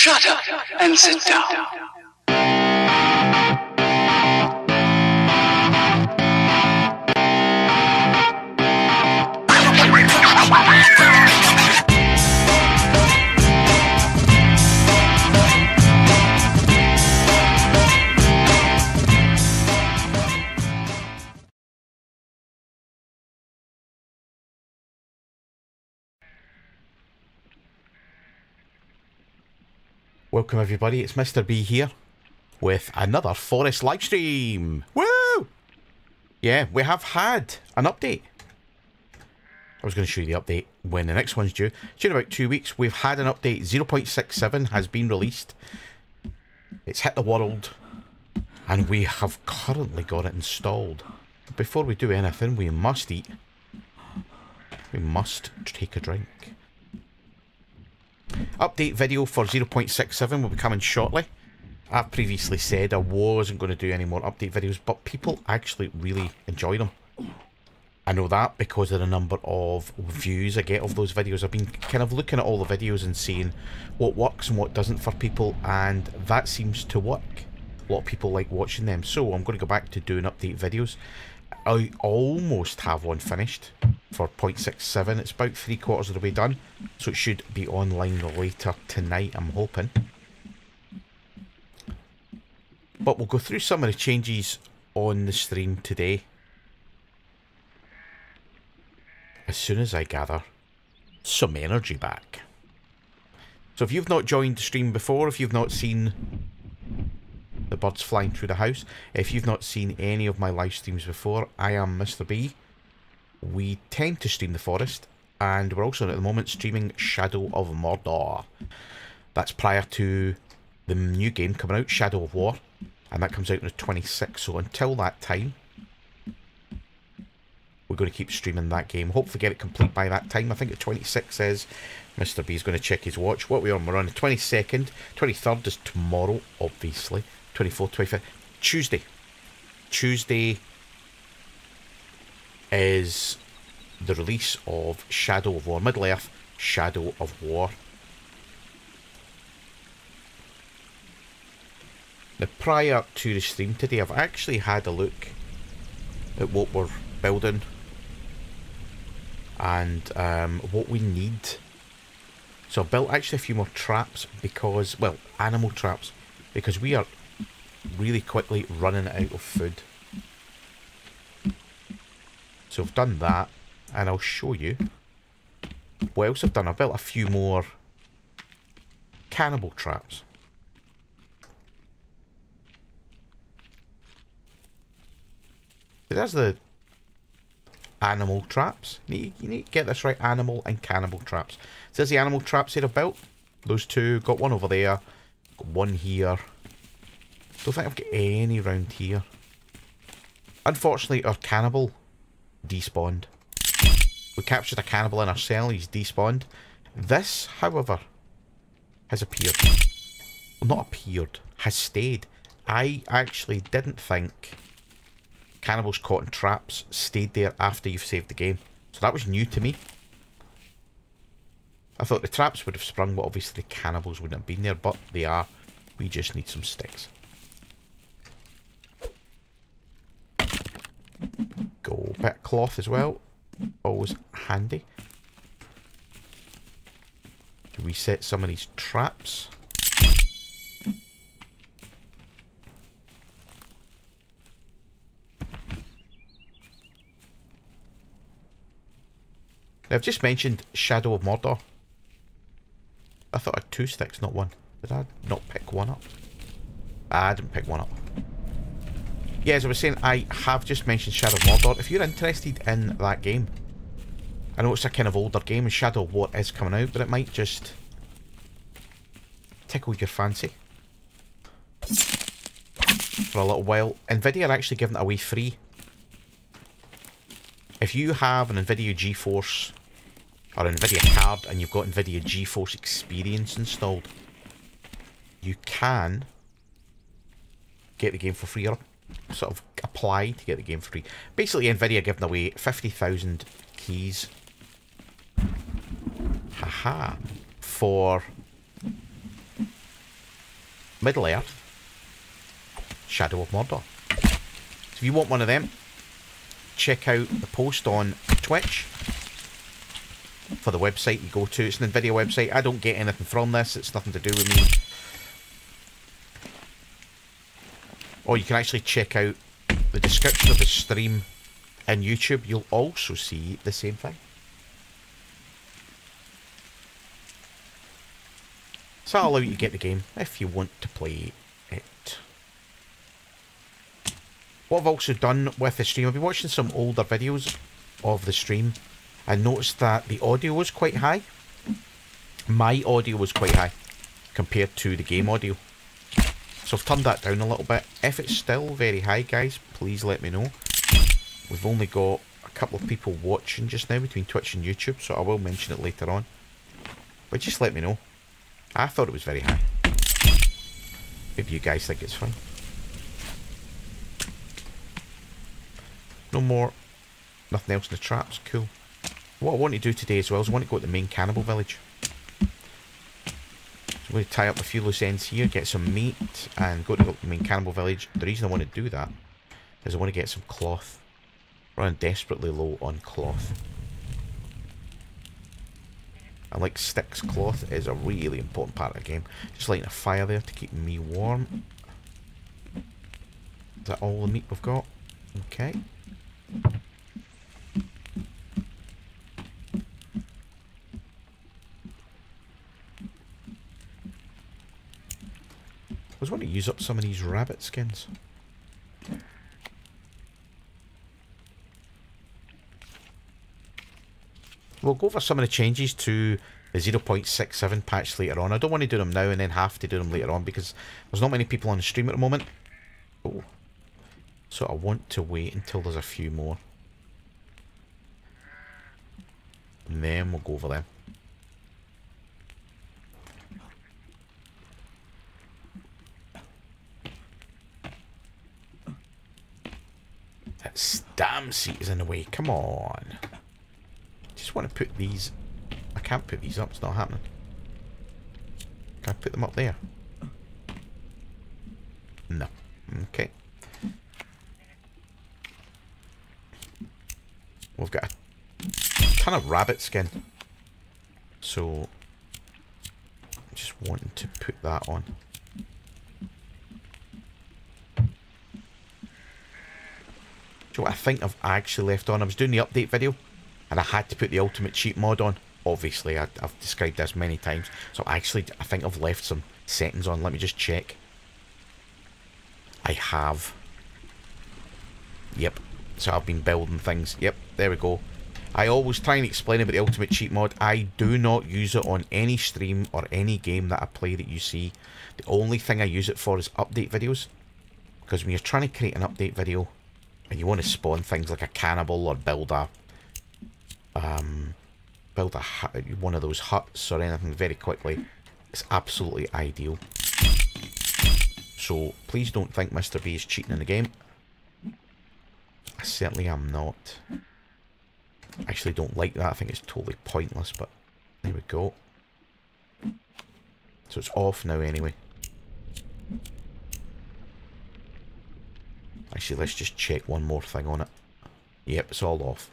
Shut up and sit down. Welcome everybody, it's Mr. B here with another Forest livestream. Woo! Yeah, we have had an update. I was going to show you the update when the next one's due. It's in about 2 weeks. We've had an update. 0.67 has been released. It's hit the world and we have currently got it installed. Before we do anything, we must eat. We must take a drink. Update video for 0.67 will be coming shortly. I've previously said I wasn't going to do any more update videos, but people actually really enjoy them. I know that because of the number of views I get of those videos. I've been kind of looking at all the videos and seeing what works and what doesn't for people, and that seems to work. A lot of people like watching them, so I'm going to go back to doing update videos. I almost have one finished for 0.67. It's about 3/4 of the way done, so it should be online later tonight, I'm hoping. But we'll go through some of the changes on the stream today as soon as I gather some energy back. So if you've not joined the stream before, if you've not seen the birds flying through the house, if you've not seen any of my live streams before, I am Mr. B. We tend to stream the Forest, and we're also at the moment streaming Shadow of Mordor. That's prior to the new game coming out, Shadow of War, and that comes out on the 26th. So until that time, we're going to keep streaming that game. Hopefully get it complete by that time. I think the 26th says Mr. B is going to check his watch. What are we on? We're on the 22nd. 23rd is tomorrow, obviously. 24th, 25th. Tuesday. Tuesday is the release of Shadow of War. Middle-earth, Shadow of War. Now, prior to the stream today, I've actually had a look at what we're building and what we need. So I've built actually a few more traps because, well, animal traps, because we are really quickly running out of food. So I've done that, and I'll show you what else I've done. I've built a few more cannibal traps. There's the animal traps. You need to get this right, animal and cannibal traps. So there's the animal traps that I've built. Those two, got one over there, got one here. Don't think I've got any round here. Unfortunately, our cannibal despawned. We captured a cannibal in our cell, he's despawned. This, however, has appeared. Well, not appeared, has stayed. I actually didn't think cannibals caught in traps stayed there after you've saved the game. So that was new to me. I thought the traps would have sprung, but obviously the cannibals wouldn't have been there, but they are. We just need some sticks. Go bit of cloth as well, always handy to reset some of these traps. Now, I've just mentioned Shadow of Mordor. I thought I had 2 sticks, not 1. Did I not pick one up? I didn't pick one up. Yeah, as I was saying, I have just mentioned Shadow of Mordor. If you're interested in that game, I know it's a kind of older game and Shadow of War is coming out, but it might just tickle your fancy for a little while. NVIDIA are actually giving it away free. If you have an NVIDIA GeForce or an NVIDIA card and you've got NVIDIA GeForce Experience installed, you can get the game for free, or sort of apply to get the game for free. Basically, NVIDIA giving away 50,000 keys. Haha. For Middle-earth, Shadow of Mordor. So if you want one of them, check out the post on Twitch for the website you go to. It's an NVIDIA website. I don't get anything from this. It's nothing to do with me. Or you can actually check out the description of the stream in YouTube. You'll also see the same thing. So I'll allow you to get the game if you want to play it. What I've also done with the stream, I've been watching some older videos of the stream. I noticed that the audio was quite high. My audio was quite high compared to the game audio. So I've turned that down a little bit. If it's still very high, guys, please let me know. We've only got a couple of people watching just now between Twitch and YouTube, so I will mention it later on. But just let me know. I thought it was very high. Maybe you guys think it's fine. No more. Nothing else in the traps. Cool. What I want to do today as well is I want to go to the main cannibal village. So I'm going to tie up a few loose ends here, get some meat, and go to the main cannibal village. The reason I want to do that is I want to get some cloth. Running desperately low on cloth. And like sticks, cloth is a really important part of the game. Just lighting a fire there to keep me warm. Is that all the meat we've got? Okay. I was wanting to use up some of these rabbit skins. We'll go over some of the changes to the 0.67 patch later on. I don't want to do them now and then have to do them later on because there's not many people on the stream at the moment. Oh. So I want to wait until there's a few more. And then we'll go over them. That damn seat is in the way. Come on. Just want to put these. I can't put these up. It's not happening. Can I put them up there? No. Okay. We've got a ton of rabbit skin. So just wanting to put that on. So what I think I've actually left on, I was doing the update video and I had to put the ultimate cheat mod on. Obviously, I've described this many times. So actually, I think I've left some settings on. Let me just check. I have. Yep. So I've been building things. Yep, there we go. I always try and explain about the ultimate cheat mod. I do not use it on any stream or any game that I play that you see. The only thing I use it for is update videos. Because when you're trying to create an update video and you want to spawn things like a cannibal or build a one of those huts or anything very quickly, it's absolutely ideal. So please don't think Mr. B is cheating in the game. I certainly am not. I actually don't like that. I think it's totally pointless, but there we go. So it's off now anyway. Actually, let's just check one more thing on it. Yep, it's all off.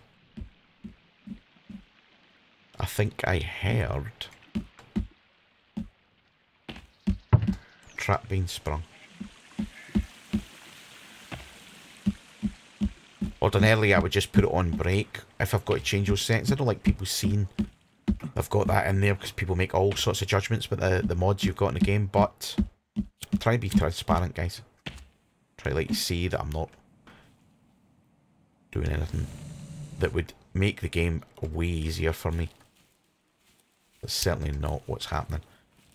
I think I heard trap being sprung. Ordinarily, I would just put it on break if I've got to change those settings. I don't like people seeing I've got that in there because people make all sorts of judgments about the mods you've got in the game, but try and be transparent, guys. Try to see that I'm not doing anything that would make the game way easier for me. That's certainly not what's happening.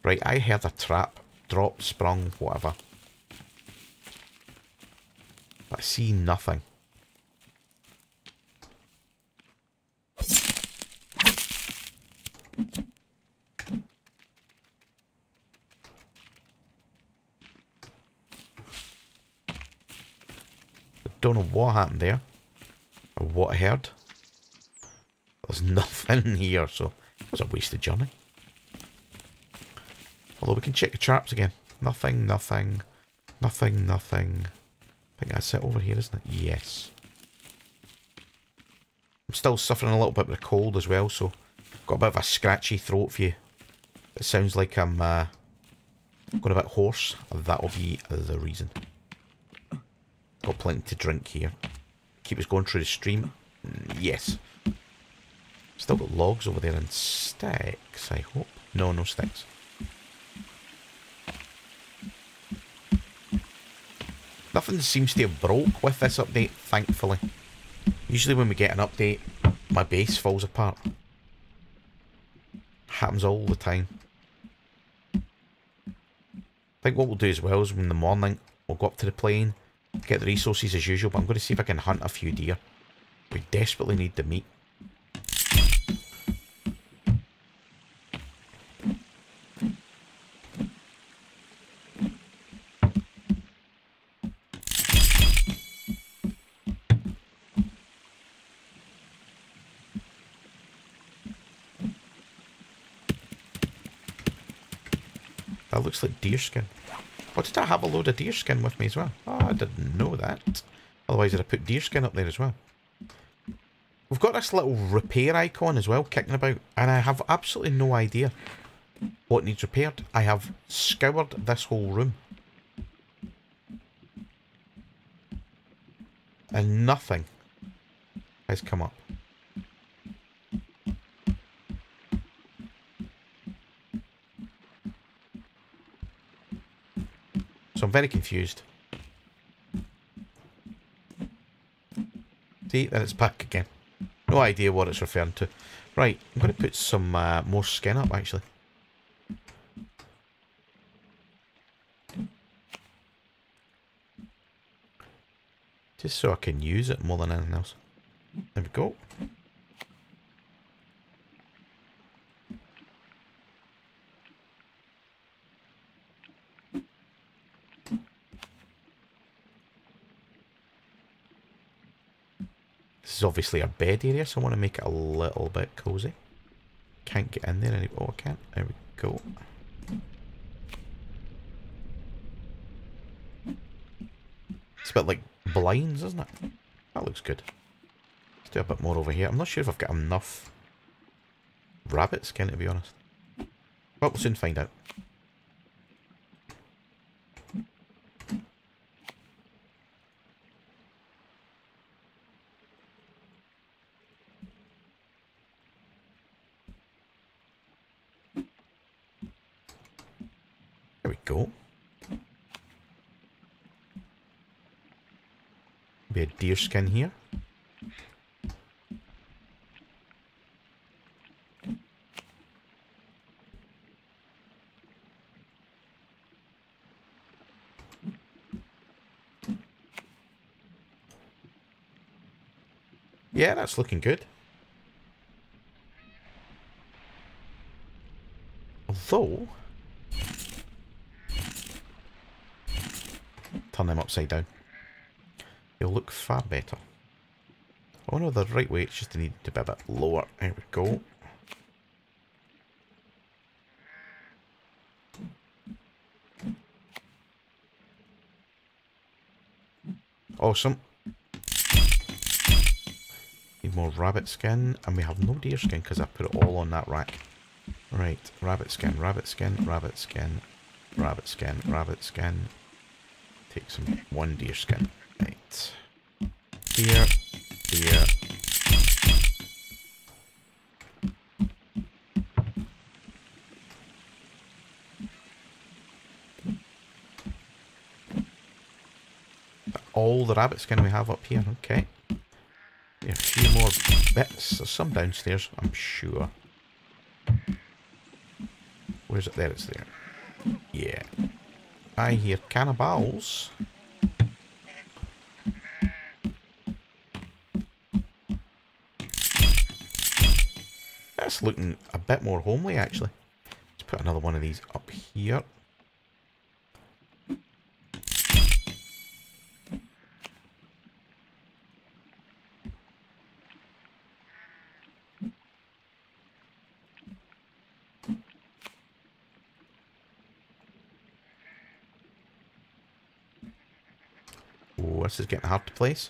Right, I heard a trap, drop, sprung, whatever. But I see nothing. Don't know what happened there, or what I heard. There's nothing here, so it was a wasted journey. Although we can check the traps again. Nothing, nothing. Nothing, nothing. I think that's it over here, isn't it? Yes. I'm still suffering a little bit with the cold as well, so I've got a bit of a scratchy throat for you. It sounds like I'm going a bit hoarse. That'll be the reason. Got plenty to drink here. Keep us going through the stream. Yes. Still got logs over there and sticks, I hope. No, no sticks. Nothing seems to have broke with this update, thankfully. Usually when we get an update, my base falls apart. Happens all the time. I think what we'll do as well is in the morning, we'll go up to the plane, get the resources as usual, but I'm going to see if I can hunt a few deer. We desperately need the meat. That looks like deer skin. Oh, did I have a load of deer skin with me as well? Oh, I didn't know that. Otherwise, I'd have put deer skin up there as well. We've got this little repair icon as well kicking about, and I have absolutely no idea what needs repaired. I have scoured this whole room. And nothing has come up. So I'm very confused. See, then it's back again. No idea what it's referring to. Right, I'm going to put some more skin up, actually. Just so I can use it more than anything else. There we go. This is obviously a bed area, so I want to make it a little bit cozy. Can't get in there anymore. Oh, I can't. There we go. It's a bit like blinds, isn't it? That looks good. Let's do a bit more over here. I'm not sure if I've got enough rabbit skin, to be honest. But we'll soon find out. There we go. Be a deer skin here. Yeah, that's looking good. Although, turn them upside down. It'll look far better. Oh no, the right way, it's just need to be a bit lower. There we go. Awesome. Need more rabbit skin, and we have no deer skin because I put it all on that rack. Right, rabbit skin, rabbit skin, rabbit skin, rabbit skin, rabbit skin. Take some one deer skin. Right. Deer, deer. All the rabbit skin we have up here, okay. A few more bits. There's some downstairs, I'm sure. Where's it? There, it's there. Yeah. I hear cannibals. That's looking a bit more homely, actually. Let's put another one of these up here. This is getting hard to place.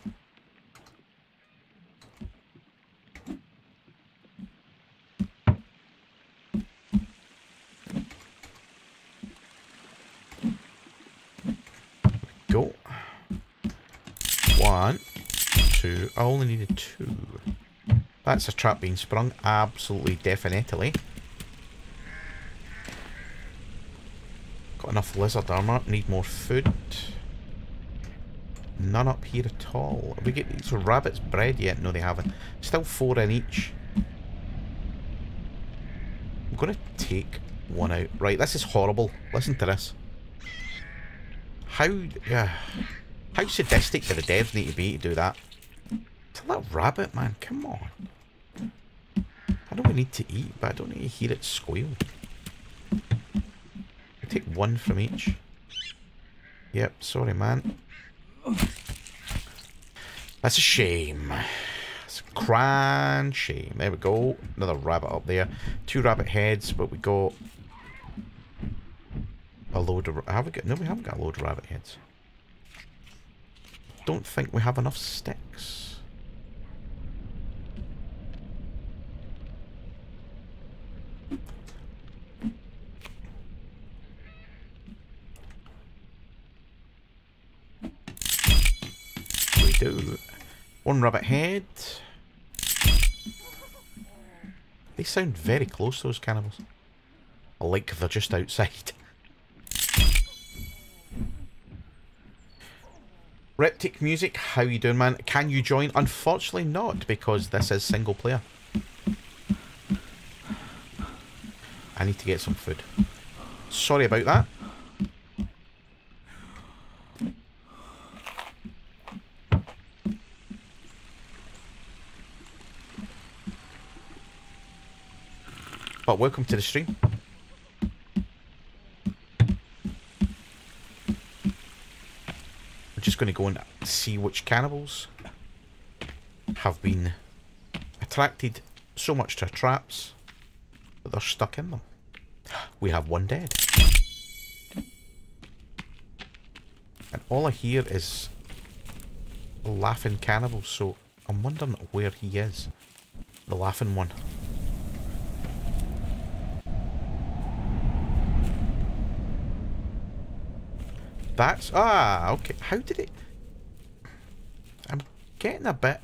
Go. 1, 2. I only needed 2. That's a trap being sprung. Absolutely, definitely. Got enough lizard armor. Need more food. None up here at all. Have we get these rabbits bred yet? No, they haven't. Still 4 in each. I'm going to take one out. Right, this is horrible. Listen to this. How sadistic do the devs need to be to do that? It's a little rabbit, man. Come on. I know we need to eat, but I don't need to hear it squeal. I'll take 1 from each. Yep, sorry, man. That's a shame. It's a grand shame. There we go. Another rabbit up there. 2 rabbit heads, but we got a load of... Have we got... No, we haven't got a load of rabbit heads. Don't think we have enough sticks. We do. 1 rabbit head. They sound very close, those cannibals. Like they're just outside. Reptic Music, how you doing, man? Can you join? Unfortunately not, because this is single player. I need to get some food. Sorry about that. But welcome to the stream. We're just going to go and see which cannibals have been attracted so much to our traps that they're stuck in them. We have 1 dead. And all I hear is laughing cannibals, so I'm wondering where he is. The laughing one. That's... Ah, okay. How did it... I'm getting a bit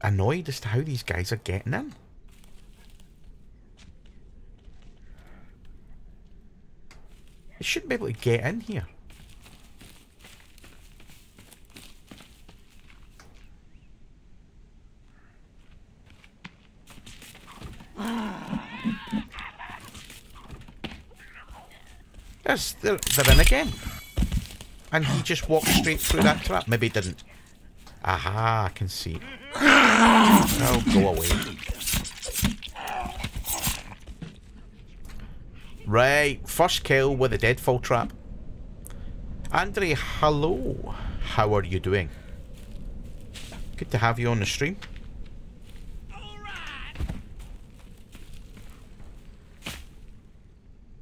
annoyed as to how these guys are getting in. They shouldn't be able to get in here. They're in again. And he just walked straight through that trap. Maybe he didn't. Aha, I can see. Oh, go away. Right, first kill with a deadfall trap. Andre, hello. How are you doing? Good to have you on the stream.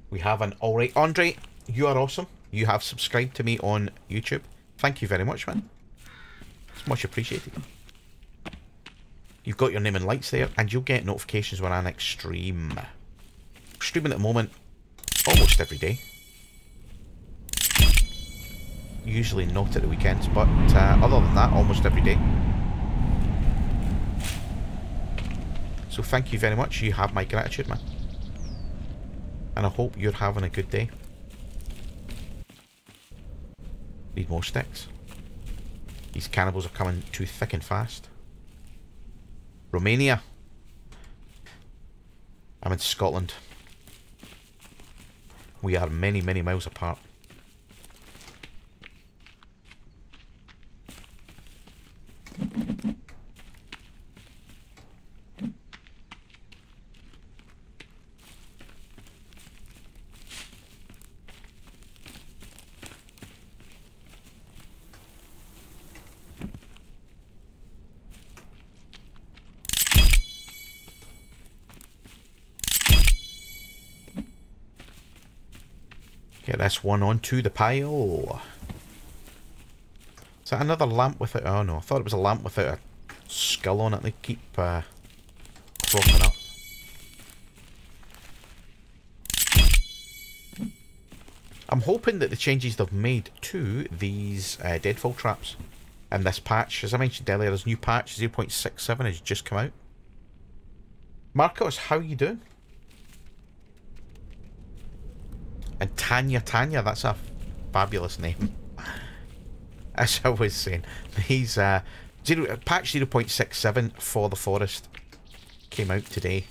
We have an alright. Andre, you are awesome. You have subscribed to me on YouTube. Thank you very much, man. It's much appreciated. You've got your name and lights there, and you'll get notifications when I next stream. Streaming at the moment almost every day. Usually not at the weekends, but other than that, almost every day. So thank you very much. You have my gratitude, man. And I hope you're having a good day. Need more sticks. These cannibals are coming too thick and fast. Romania. I'm in Scotland. We are many, many miles apart. Get this one onto the pile. that another lamp without... Oh no, I thought it was a lamp without a skull on it. They keep cropping up. I'm hoping that the changes they've made to these deadfall traps and this patch, as I mentioned earlier, there's a new patch, 0.67 has just come out. Marcos, how are you doing? And Tanya, that's a fabulous name. As I was saying, these patch 0.67 for the forest came out today.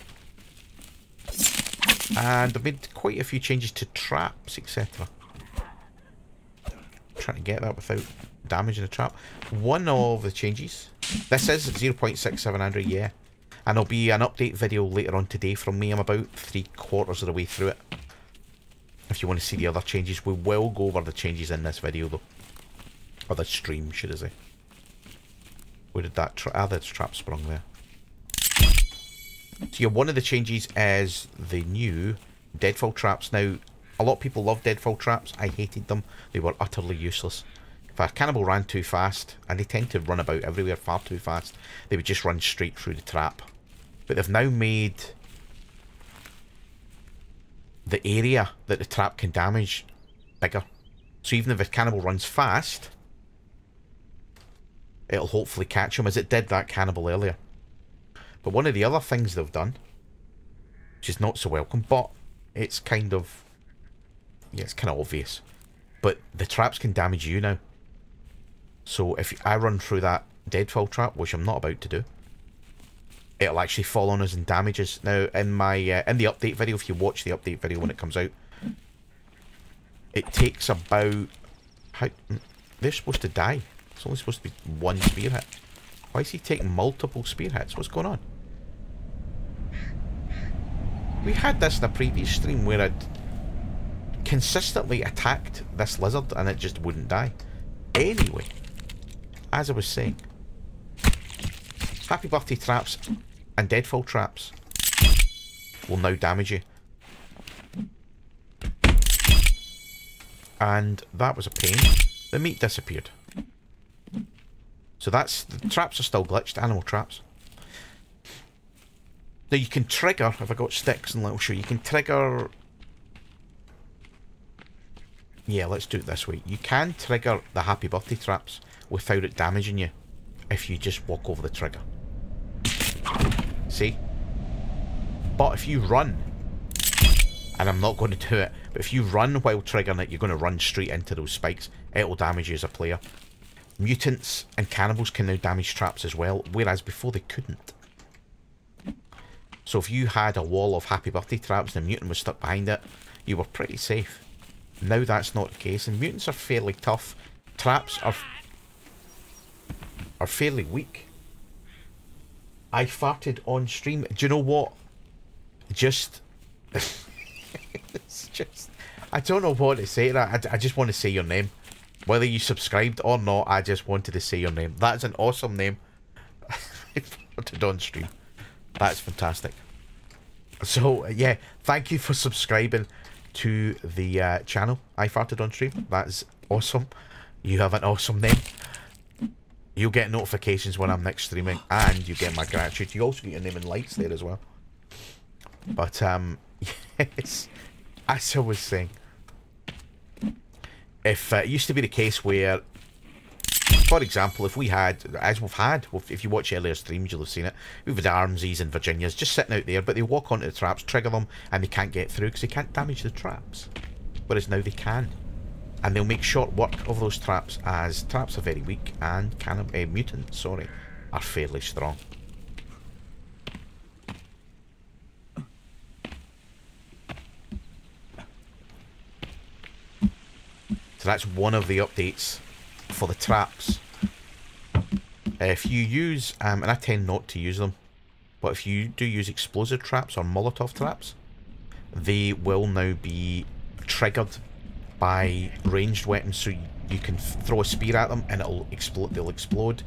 And they've made quite a few changes to traps, etc. Trying to get that without damaging the trap. One of the changes, this is 0.67 Andrew, yeah. And there'll be an update video later on today from me. I'm about 3/4 of the way through it. If you want to see the other changes, we will go over the changes in this video though. Or the stream, should I say. Where did that there's trap sprung there. So yeah, one of the changes is the new deadfall traps. Now, a lot of people love deadfall traps. I hated them. They were utterly useless. If a cannibal ran too fast, and they tend to run about everywhere far too fast, they would just run straight through the trap. But they've now made the area that the trap can damage bigger. So even if a cannibal runs fast, it'll hopefully catch him, as it did that cannibal earlier. But one of the other things they've done, which is not so welcome, but it's kind of... yeah, it's kind of obvious. But the traps can damage you now. So if I run through that deadfall trap, which I'm not about to do, it'll actually fall on us and damage us. Now, in my in the update video, if you watch the update video when it comes out, it takes about... they're supposed to die. It's only supposed to be one spear hit. Why is he taking multiple spear hits? What's going on? We had this in a previous stream where I'd consistently attacked this lizard and it just wouldn't die. Anyway, as I was saying, happy birthday traps and deadfall traps will now damage you. And that was a pain. The meat disappeared. So that's... the traps are still glitched, animal traps. Now you can trigger, if I got sticks and little shoe, you can trigger... yeah, let's do it this way. You can trigger the happy birthday traps without it damaging you if you just walk over the trigger. See? But if you run, and I'm not going to do it, but if you run while triggering it, you're going to run straight into those spikes. It'll damage you as a player. Mutants and cannibals can now damage traps as well, whereas before they couldn't. So if you had a wall of happy birthday traps and a mutant was stuck behind it, you were pretty safe. Now that's not the case, and mutants are fairly tough. Traps are fairly weak. I farted on stream. Do you know what? Just... it's just... I don't know what to say to that. I just want to say your name. Whether you subscribed or not, I just wanted to say your name. That's an awesome name. I farted on stream. That's fantastic. So, yeah, thank you for subscribing to the channel. I farted on stream. That's awesome. You have an awesome name. You'll get notifications when I'm next streaming, and you get my gratitude. You also get your name in lights there as well. But, yes, as I was saying, if it used to be the case where, for example, if we had, as we've had, if you watch earlier streams, you'll have seen it, we've had Armsies and Virginias just sitting out there, but they walk onto the traps, trigger them, and they can't get through because they can't damage the traps. Whereas now they can. And they'll make short work of those traps, as traps are very weak, and mutants, sorry, are fairly strong. So that's one of the updates for the traps. If you use, and I tend not to use them, but if you do use explosive traps or Molotov traps, they will now be triggered by ranged weapons. So you can throw a spear at them and it'll explode. They'll explode.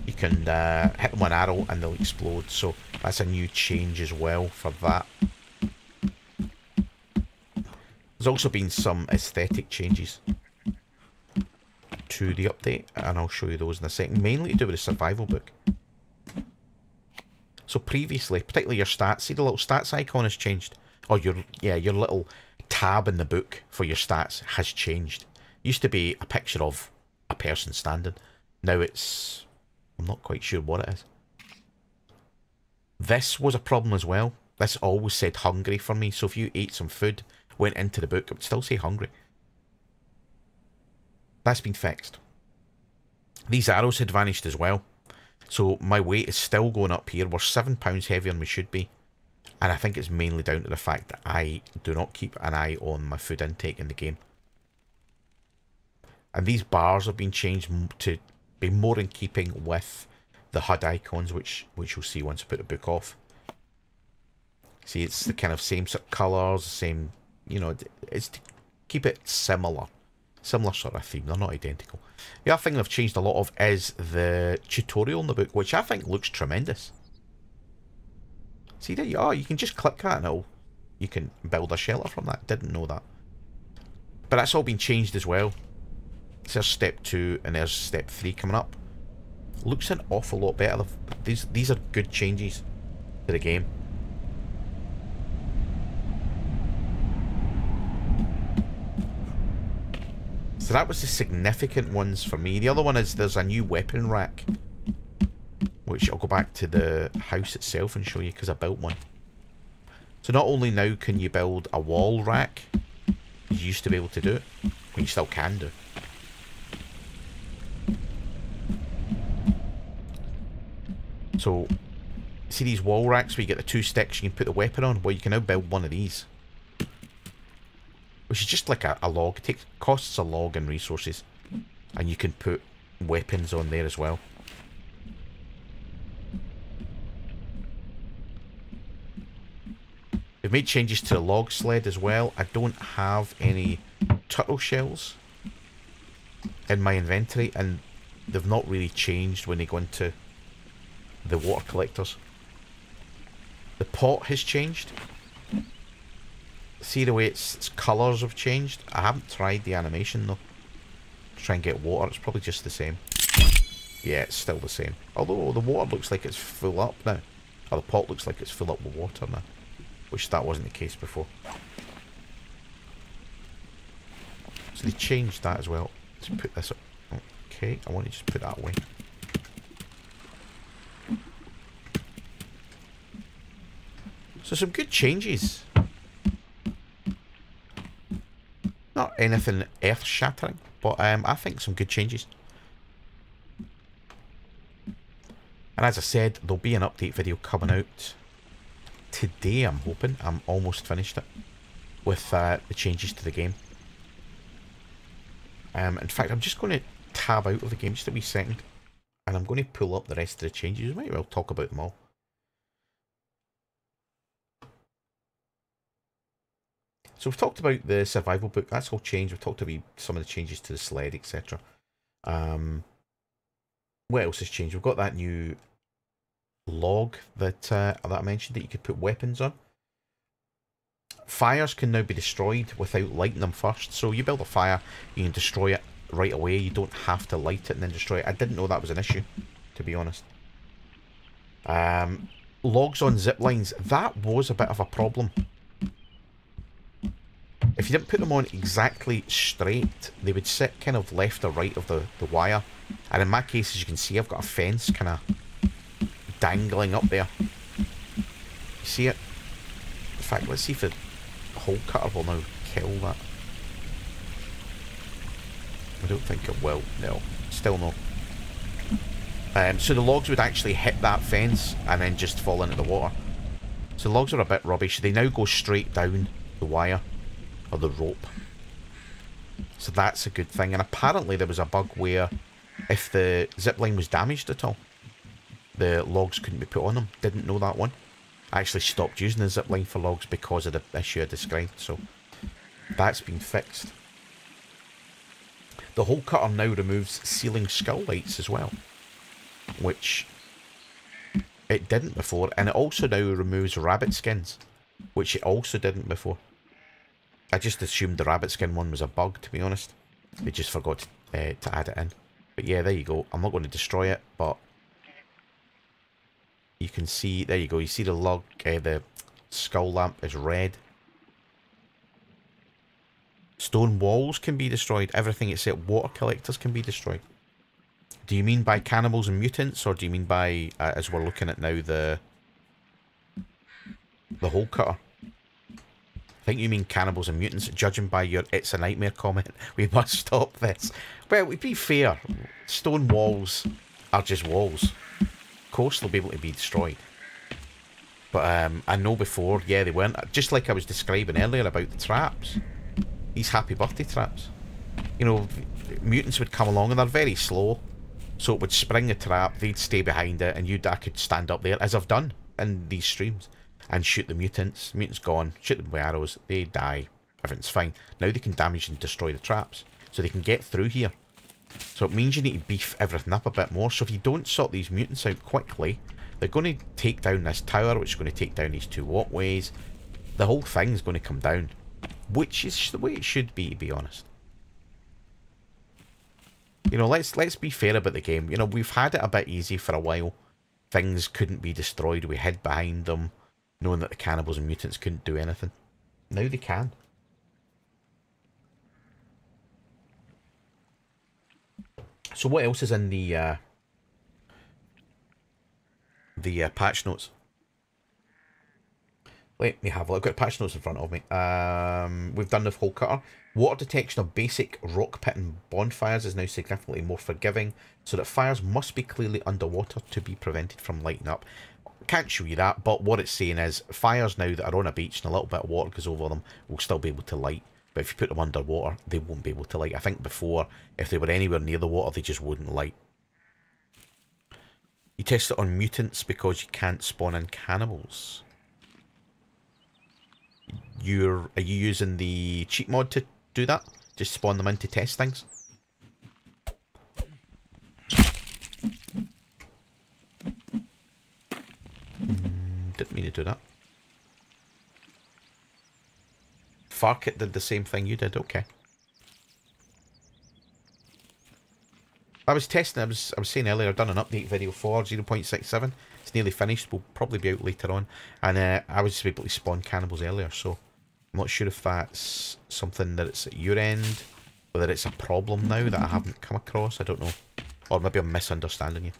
You can hit them with an arrow and they'll explode. So that's a new change as well for that. There's also been some aesthetic changes to the update, and I'll show you those in a second. Mainly to do with the survival book. So previously, particularly your stats, see the little stats icon has changed. Or your little tab in the book for your stats has changed. Used to be a picture of a person standing. Now it's... I'm not quite sure what it is. This was a problem as well. This always said hungry for me, so if you ate some food, went into the book, it would still say hungry. That's been fixed. These arrows had vanished as well. So my weight is still going up here. We're 7 pounds heavier than we should be. And I think it's mainly down to the fact that I do not keep an eye on my food intake in the game. And these bars have been changed to be more in keeping with the HUD icons, which you'll see once I put the book off. See, it's the kind of same sort of colours, same, you know, it's to keep it similar. Similar sort of theme, they're not identical. The other thing they've changed a lot of is the tutorial in the book, which I think looks tremendous. See, there you are, you can just click that and you can build a shelter from that. Didn't know that. But that's all been changed as well. So there's step 2 and there's step 3 coming up. Looks an awful lot better. These are good changes to the game. So that was the significant ones for me. The other one is there's a new weapon rack, which I'll go back to the house itself and show you because I built one. So not only now can you build a wall rack, you used to be able to do it, but you still can do. So, see these wall racks where you get the 2 sticks you can put the weapon on? Well, you can now build one of these. Which is just like a log. It costs a log and resources. And you can put weapons on there as well. They've made changes to the log sled as well. I don't have any turtle shells in my inventory, and they've not really changed when they go into the water collectors. The pot has changed. See the way its colours have changed? I haven't tried the animation though. Try and get water, it's probably just the same. Yeah, it's still the same. Although the water looks like it's full up now. Or the pot looks like it's full up with water now. Which that wasn't the case before. So they changed that as well. Let's put this up. Okay, I want to just put that away. So some good changes. Not anything earth-shattering, but I think some good changes. And as I said, there'll be an update video coming out today, I'm hoping. I'm almost finished it with the changes to the game. In fact, I'm just going to tab out of the game just a wee second, and I'm going to pull up the rest of the changes. We might well talk about them all. So we've talked about the survival book. That's all changed. We've talked about some of the changes to the sled, etc. What else has changed? We've got that new log that I mentioned that you could put weapons on. Fires can now be destroyed without lighting them first. So you build a fire, you can destroy it right away. You don't have to light it and then destroy it. I didn't know that was an issue, to be honest. Logs on zip lines. That was a bit of a problem. If you didn't put them on exactly straight, they would sit kind of left or right of the wire. And in my case, as you can see, I've got a fence kind of dangling up there. You see it? In fact, let's see if the hole cutter will now kill that. I don't think it will. No. Still no. So the logs would actually hit that fence and then just fall into the water. So the logs are a bit rubbish. They now go straight down the wire. Or the rope. So that's a good thing. And apparently there was a bug where if the zipline was damaged at all, the logs couldn't be put on them. Didn't know that one. I actually stopped using the zipline for logs because of the issue I described. So that's been fixed. The hole cutter now removes ceiling skull lights as well, which it didn't before. And it also now removes rabbit skins, which it also didn't before. I just assumed the rabbit skin one was a bug, to be honest. They just forgot to to add it in. But yeah, there you go. I'm not going to destroy it, but you can see, there you go. You see the log, the skull lamp is red. Stone walls can be destroyed. Everything except water collectors can be destroyed. Do you mean by cannibals and mutants, or do you mean by, as we're looking at now, the hole cutter? I think you mean cannibals and mutants, judging by your "it's a nightmare" comment. We must stop this. Well, to be fair, stone walls are just walls. Of course they'll be able to be destroyed. But I know before, yeah, they weren't. Just like I was describing earlier about the traps. These happy birthday traps. You know, mutants would come along and they're very slow. So it would spring the trap, they'd stay behind it, and I could stand up there, as I've done in these streams, and shoot the mutants. Mutants gone, shoot them with arrows, they die, everything's fine. Now they can damage and destroy the traps, so they can get through here. So it means you need to beef everything up a bit more. So if you don't sort these mutants out quickly, they're going to take down this tower, which is going to take down these two walkways. The whole thing's going to come down, which is the way it should be, to be honest. You know, let's be fair about the game. You know, we've had it a bit easy for a while. Things couldn't be destroyed. We hid behind them, knowing that the cannibals and mutants couldn't do anything. Now they can. So what else is in the patch notes? Let me have a look. I've got patch notes in front of me. We've done the hole cutter. Water detection of basic rock pit and bonfires is now significantly more forgiving, so that fires must be clearly underwater to be prevented from lighting up. Can't show you that, but what it's saying is fires now that are on a beach and a little bit of water goes over them will still be able to light. But if you put them underwater, they won't be able to light. I think before, if they were anywhere near the water, they just wouldn't light. You test it on mutants because you can't spawn in cannibals. Are you using the cheat mod to do that? Just spawn them in to test things? Didn't mean to do that. Farkit did the same thing you did, okay. I was testing, I was saying earlier, I've done an update video for 0.67. It's nearly finished, will probably be out later on. And I was able to spawn cannibals earlier, so I'm not sure if that's something that it's at your end, whether it's a problem now that I haven't come across, I don't know. Or maybe I'm misunderstanding you.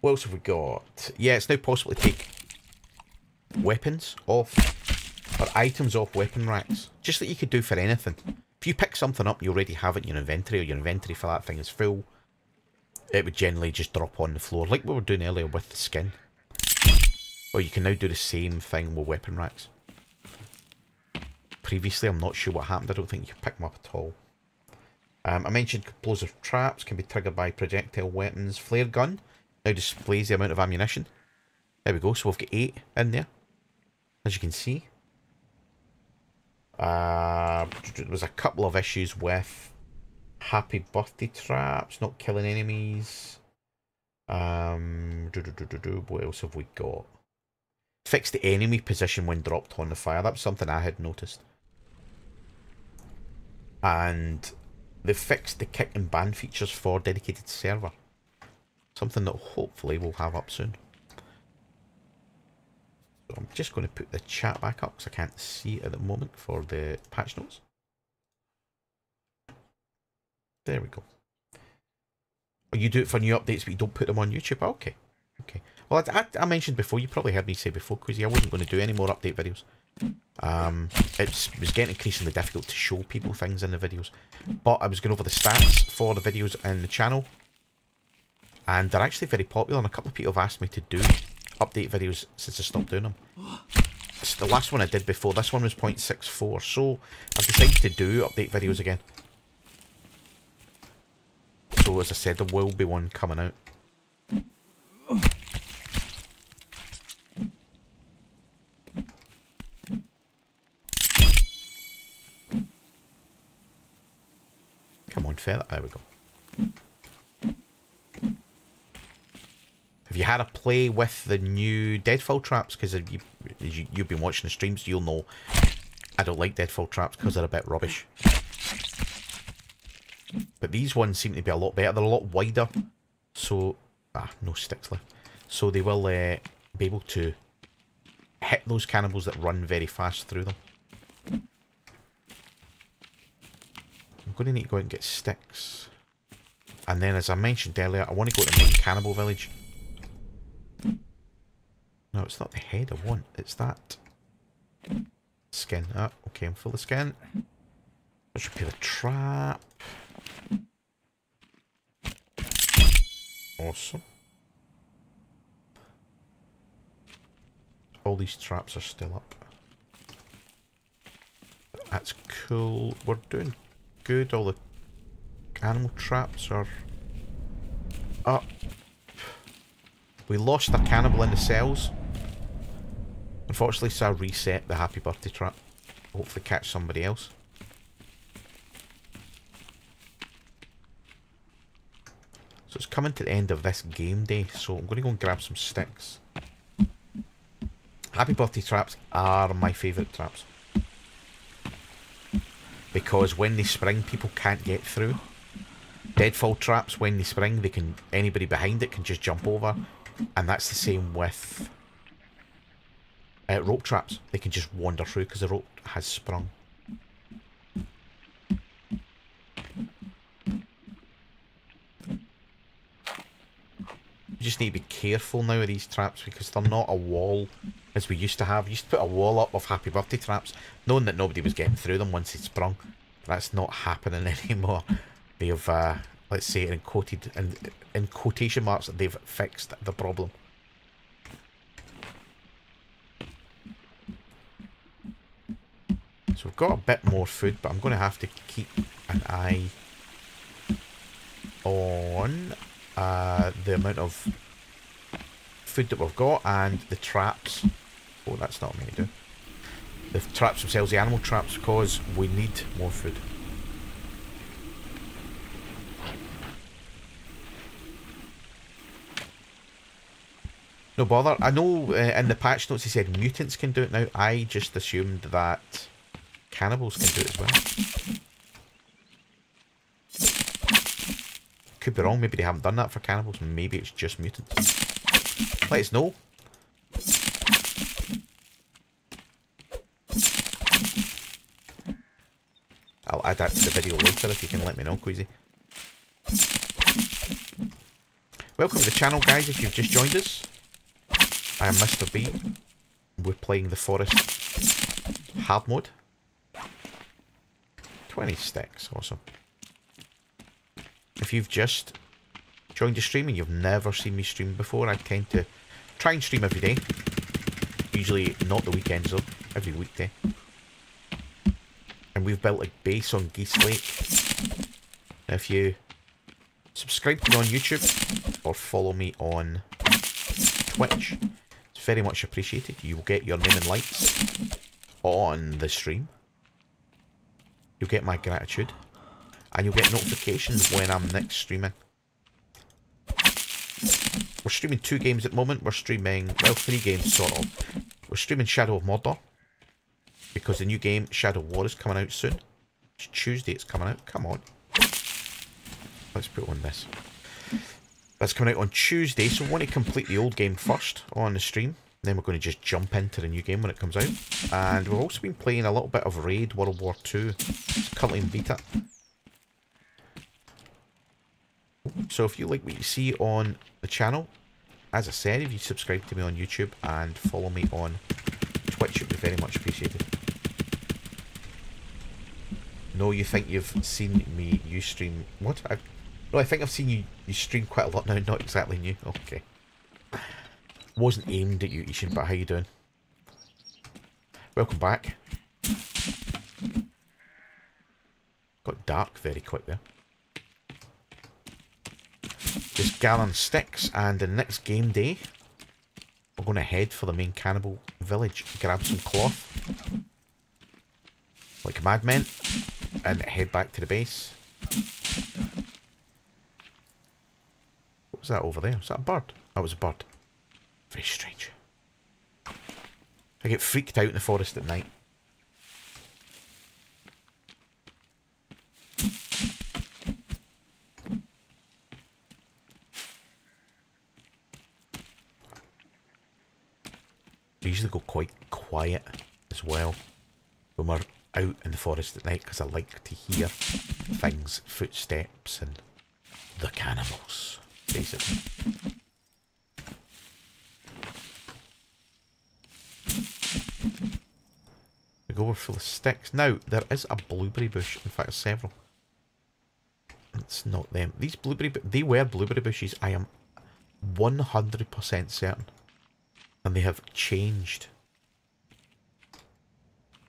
What else have we got? Yeah, it's now possible to take weapons off, or items off weapon racks. Just like you could do for anything. If you pick something up and you already have it in your inventory, or your inventory for that thing is full, it would generally just drop on the floor, like we were doing earlier with the skin. Or you can now do the same thing with weapon racks. Previously, I'm not sure what happened. I don't think you can pick them up at all. I mentioned explosive traps can be triggered by projectile weapons. Flare gun now displays the amount of ammunition. There we go. So we've got 8 in there, as you can see. There was a couple of issues with happy birthday traps, not killing enemies. What else have we got? Fix the enemy position when dropped on the fire. That was something I had noticed. And they fixed the kick and ban features for dedicated server. Something that hopefully we'll have up soon. So I'm just going to put the chat back up because I can't see it at the moment for the patch notes. There we go. You do it for new updates, but you don't put them on YouTube? Okay. Okay. Well, I mentioned before, you probably heard me say before, because I wasn't going to do any more update videos. It was getting increasingly difficult to show people things in the videos. But I was going over the stats for the videos in the channel. And they're actually very popular, and a couple of people have asked me to do update videos since I stopped doing them. It's the last one I did before, this one was 0.64, so I've decided to do update videos again. So as I said, there will be one coming out. Come on, feather. There we go. Have you had a play with the new deadfall traps? Because you've been watching the streams, you'll know I don't like deadfall traps because they're a bit rubbish. But these ones seem to be a lot better. They're a lot wider. So, no sticks left. So they will be able to hit those cannibals that run very fast through them. I'm going to need to go out and get sticks. And then, as I mentioned earlier, I want to go to the main cannibal village. No, it's not the head I want. It's that skin. Ah, okay, I'm full of skin. Let's repair the trap. Awesome. All these traps are still up. That's cool. We're doing good. All the animal traps are up. We lost a cannibal in the cells. Unfortunately, so I reset the happy birthday trap. Hopefully catch somebody else. So it's coming to the end of this game day, so I'm going to go and grab some sticks. Happy birthday traps are my favourite traps. Because when they spring, people can't get through. Deadfall traps, when they spring, they can, anybody behind it can just jump over. And that's the same with rope traps. They can just wander through because the rope has sprung. You just need to be careful now of these traps because they're not a wall as we used to have. We used to put a wall up of happy birthday traps, knowing that nobody was getting through them once they sprung. That's not happening anymore. They have, let's say, in quotation marks, they've fixed the problem. So we've got a bit more food, but I'm going to have to keep an eye on the amount of food that we've got and the traps. Oh, that's not what I'm going to do. The traps themselves, the animal traps, because we need more food. No bother. I know in the patch notes he said mutants can do it now. I just assumed that cannibals can do it as well. Could be wrong. Maybe they haven't done that for cannibals. Maybe it's just mutants. Let us know. I'll add that to the video later if you can let me know, Queasy. Welcome to the channel, guys, if you've just joined us. I am Mr. B. We're playing the Forest hard mode. 20 sticks, awesome. If you've just joined the stream and you've never seen me stream before, I tend to try and stream every day. Usually not the weekends though, every weekday. And we've built a base on Geese Lake. If you subscribe to me on YouTube or follow me on Twitch, it's very much appreciated. You will get your name and lights on the stream. You'll get my gratitude. And you'll get notifications when I'm next streaming. We're streaming 2 games at the moment. We're streaming, well, 3 games sort of. We're streaming Shadow of Mordor. Because the new game, Shadow War, is coming out soon. It's Tuesday it's coming out. Come on. Let's put on this. That's coming out on Tuesday, so we want to complete the old game first on the stream. Then we're going to just jump into the new game when it comes out. And we've also been playing a little bit of Raid World War 2. It's currently in beta. So if you like what you see on the channel, as I said, if you subscribe to me on YouTube and follow me on Twitch, it would be very much appreciated. No, you think you've seen me, you stream... What? No, I think I've seen you stream quite a lot now, not exactly new. Okay. Wasn't aimed at you, Ishin, but how you doing? Welcome back. Got dark very quick there. Just gathering sticks, and the next game day, we're going to head for the main cannibal village, grab some cloth, like madmen, and head back to the base. What was that over there? Was that a bird? That was a bird. Very strange. I get freaked out in the forest at night. usually go quite quiet as well when we're out in the forest at night, because I like to hear things, footsteps, and the cannibals, basically. We go over full of sticks. Now, there is a blueberry bush. In fact, several. It's not them. These blueberry... They were blueberry bushes. I am 100% certain. And they have changed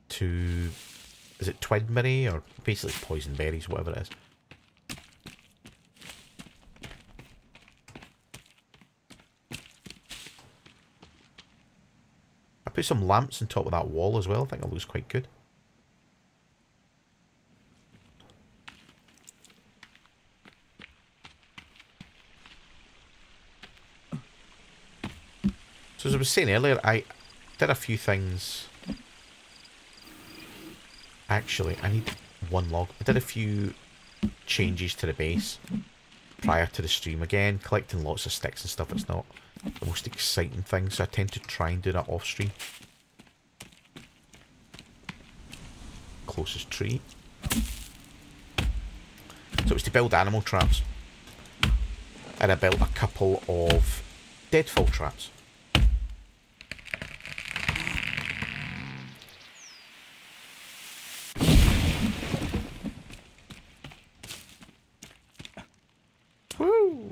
to... Is it twigberry? Or basically poison berries, whatever it is. I put some lamps on top of that wall as well. I think it looks quite good. So as I was saying earlier, I did a few things. Actually, I need one log. I did a few changes to the base prior to the stream. Again, collecting lots of sticks and stuff. It's not the most exciting thing, so I tend to try and do that off stream. Closest tree. So it was to build animal traps. And I built a couple of deadfall traps. Woo!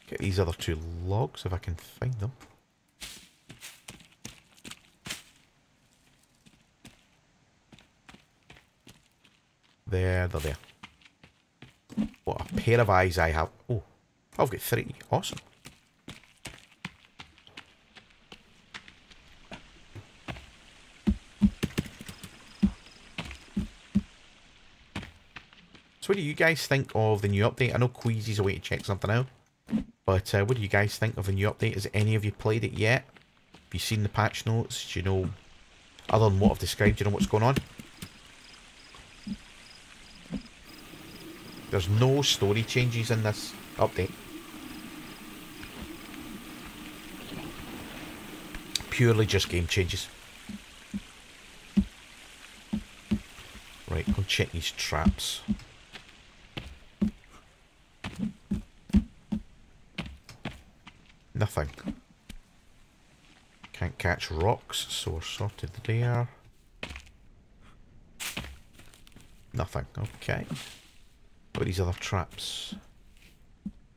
Get these other two logs if I can find them. There, they're there. What a pair of eyes I have. Oh, I've got 3. Awesome. So what do you guys think of the new update? I know Queasy's away to check something out. But what do you guys think of the new update? Has any of you played it yet? Have you seen the patch notes? Do you know, other than what I've described, do you know what's going on? There's no story changes in this update. Purely just game changes. Right, go check these traps. Nothing. Can't catch rocks, so we're sorted there. Nothing. Okay. What are these other traps?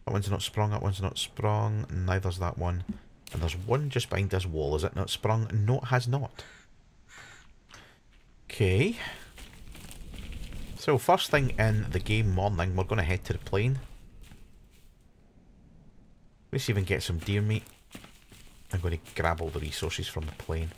That one's not sprung, that one's not sprung, neither's that one. And there's one just behind this wall, is it not sprung? No, it has not. Okay. So first thing in the game morning, we're going to head to the plain. Let's see if we can get some deer meat. I'm going to grab all the resources from the plain.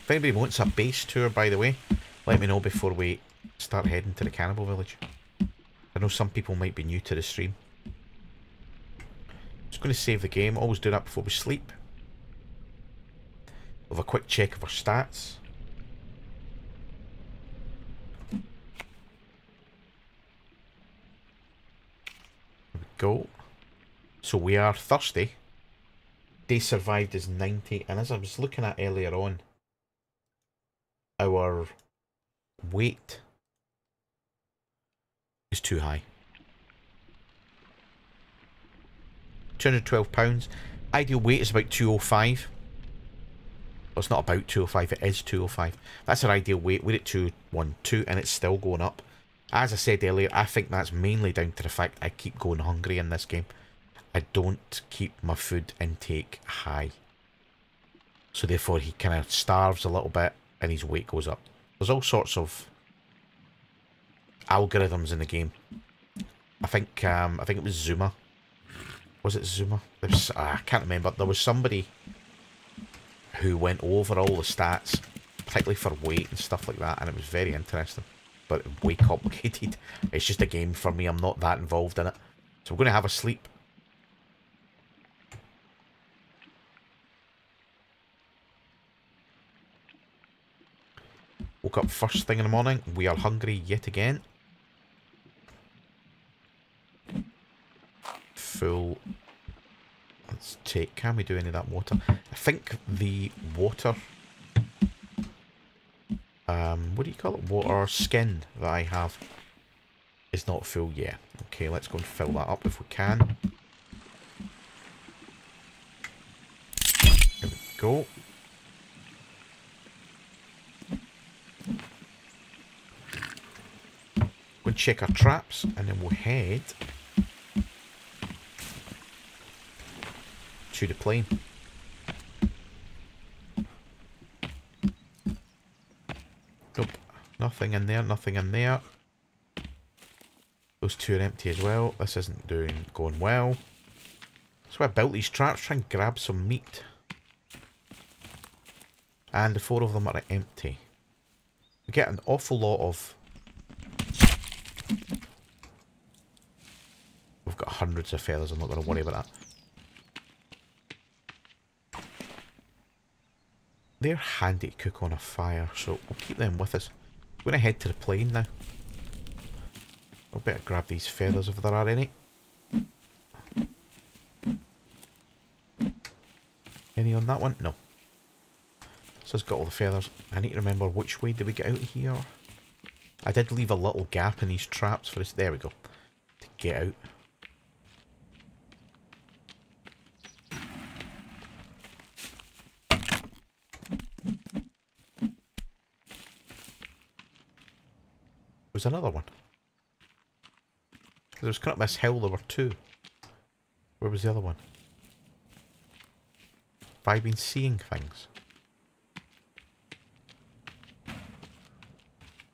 If anybody wants a base tour, by the way, let me know before we start heading to the cannibal village. I know some people might be new to the stream. Just going to save the game. Always do that before we sleep. We'll have a quick check of our stats. There we go. So we are thirsty. Days survived is 90, and as I was looking at earlier on, our weight is too high. 212 pounds. Ideal weight is about 205. Well, it's not about 205, it is 205. That's our ideal weight. We're at 212 and it's still going up. As I said earlier, I think that's mainly down to the fact I keep going hungry in this game. I don't keep my food intake high. So therefore he kind of starves a little bit and his weight goes up. There's all sorts of algorithms in the game. I think it was Zuma. Was it Zuma? I can't remember. There was somebody who went over all the stats, particularly for weight and stuff like that, and it was very interesting. but way complicated. It's just a game for me. I'm not that involved in it. So we're going to have a sleep. Woke up first thing in the morning. We are hungry yet again. Full. Let's take... Can we do any of that water? I think the water... what do you call it? Water skin that I have is not full yet. Okay, let's go and fill that up if we can. There we go. Go and check our traps, and then we'll head to the plane. Nope. Nothing in there, nothing in there. Those two are empty as well. This isn't going well. So I built these traps, try and grab some meat. And the 4 of them are empty. We get an awful lot of... We've got hundreds of feathers, I'm not going to worry about that. They're handy to cook on a fire, so we'll keep them with us. We're going to head to the plane now. I'll better grab these feathers if there are any. Any on that one? No. So it's got all the feathers. I need to remember which way did we get out of here. I did leave a little gap in these traps for us. There we go. To get out. There's another one. There was kind of this hill, there were 2. Where was the other one? Have I been seeing things?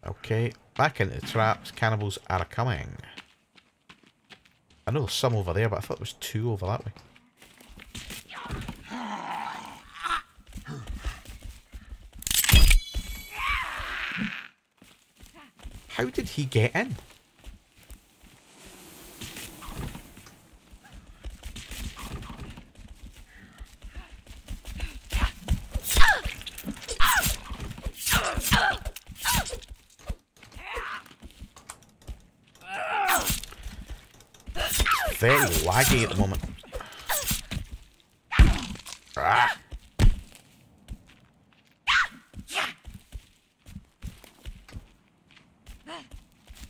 Okay, back into the traps. Cannibals are coming. I know there's some over there, but I thought there was 2 over that way. How did he get in? Very laggy at the moment. Ah.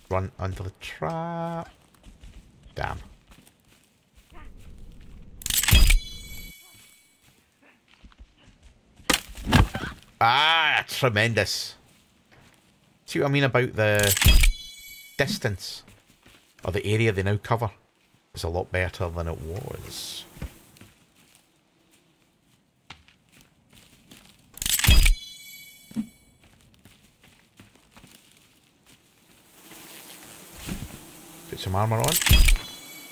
Run under the trap. Damn. Ah, tremendous. See what I mean about the distance, or the area they now cover? It's a lot better than it was. Put some armour on.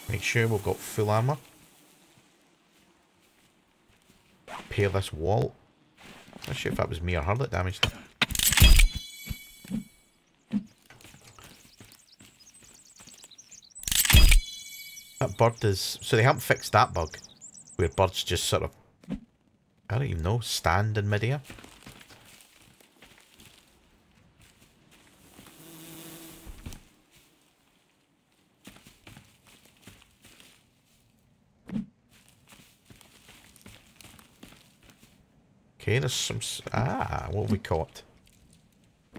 Make sure we've got full armour. Repair this wall. I'm not sure if that was me or her that damaged it. That bird is... So they haven't fixed that bug, where birds just sort of... I don't even know, stand in midair. Okay, there's some... Ah, what have we caught?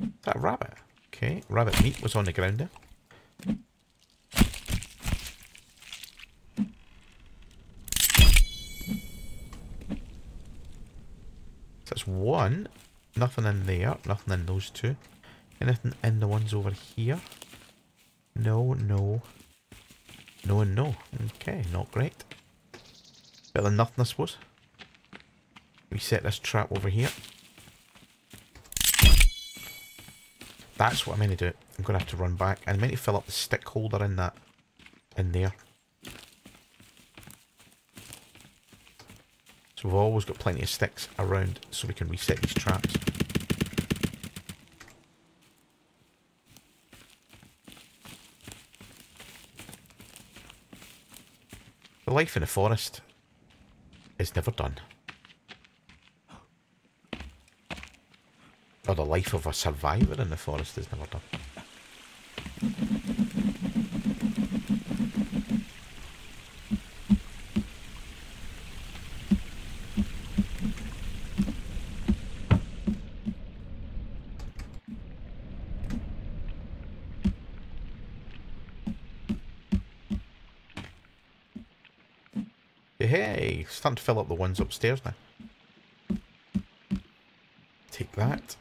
Is that a rabbit? Okay, rabbit meat was on the ground there. That's 1. Nothing in there. Nothing in those 2. Anything in the ones over here? No, no. No and no. Okay, not great. Better than nothing, I suppose. We set this trap over here. That's what I'm going to do. I'm going to have to run back. And I'm going to fill up the stick holder in that. In there. So we've always got plenty of sticks around so we can reset these traps. The life in the forest is never done. Or the life of a survivor in the forest is never done. Hey, starting to fill up the ones upstairs now. Take that.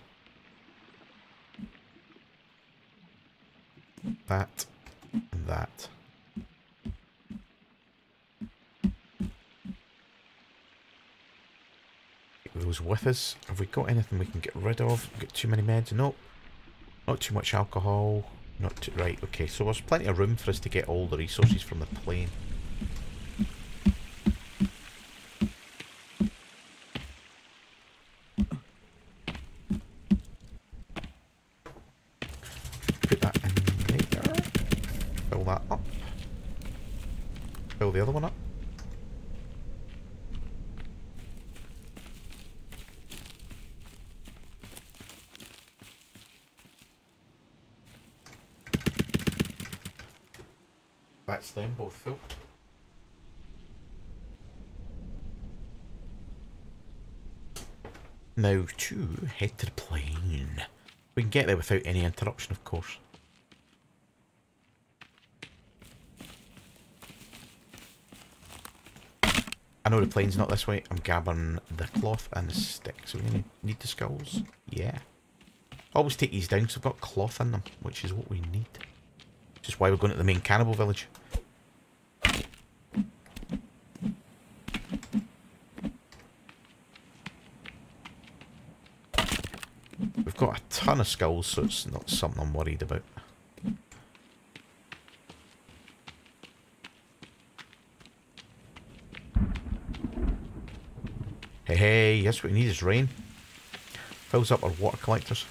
That. And that. Take those with us. Have we got anything we can get rid of? Got too many meds? Nope. Not too much alcohol. Not too... Right, okay. So there's plenty of room for us to get all the resources from the plane. Put that in there. Fill that up. Fill the other one up. That's them both full. Now to head to the plane. We can get there without any interruption, of course. I know the plane's not this way. I'm grabbing the cloth and the stick. So we need the skulls. Yeah. Always take these down because I've got cloth in them, which is what we need. Which is why we're going to the main cannibal village. We've got a ton of skulls, so it's not something I'm worried about. Hey, yes, what we need is rain. Fills up our water collectors.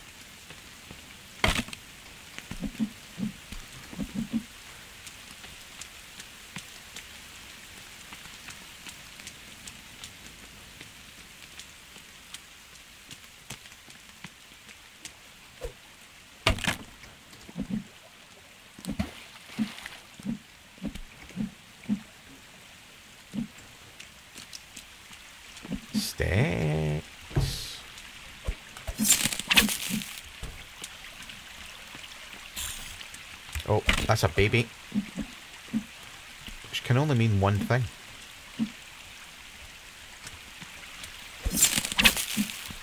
Sticks. Oh, that's a baby. Which can only mean one thing.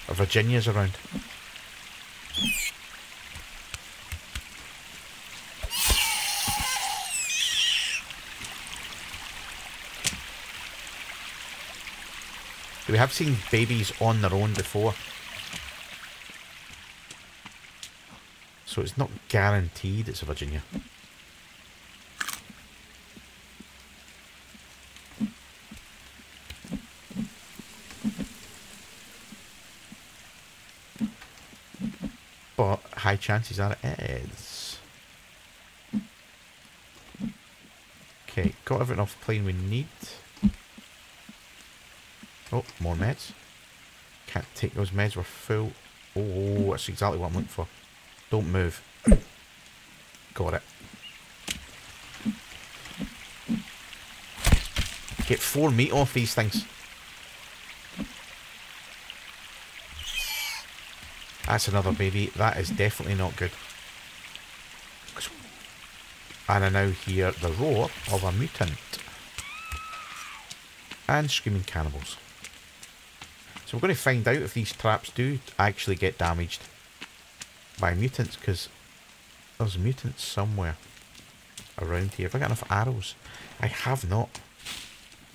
A Virginia's around. We have seen babies on their own before. So it's not guaranteed it's a Virginia. But high chances are it is. Okay, got everything off the plane we need. Oh, more meds. Can't take those meds, we're full. Oh, that's exactly what I'm looking for. Don't move. Got it. Get 4 meat off these things. That's another baby. That is definitely not good. And I now hear the roar of a mutant. And screaming cannibals. So we're going to find out if these traps do actually get damaged by mutants, because there's mutants somewhere around here. Have I got enough arrows? I have not.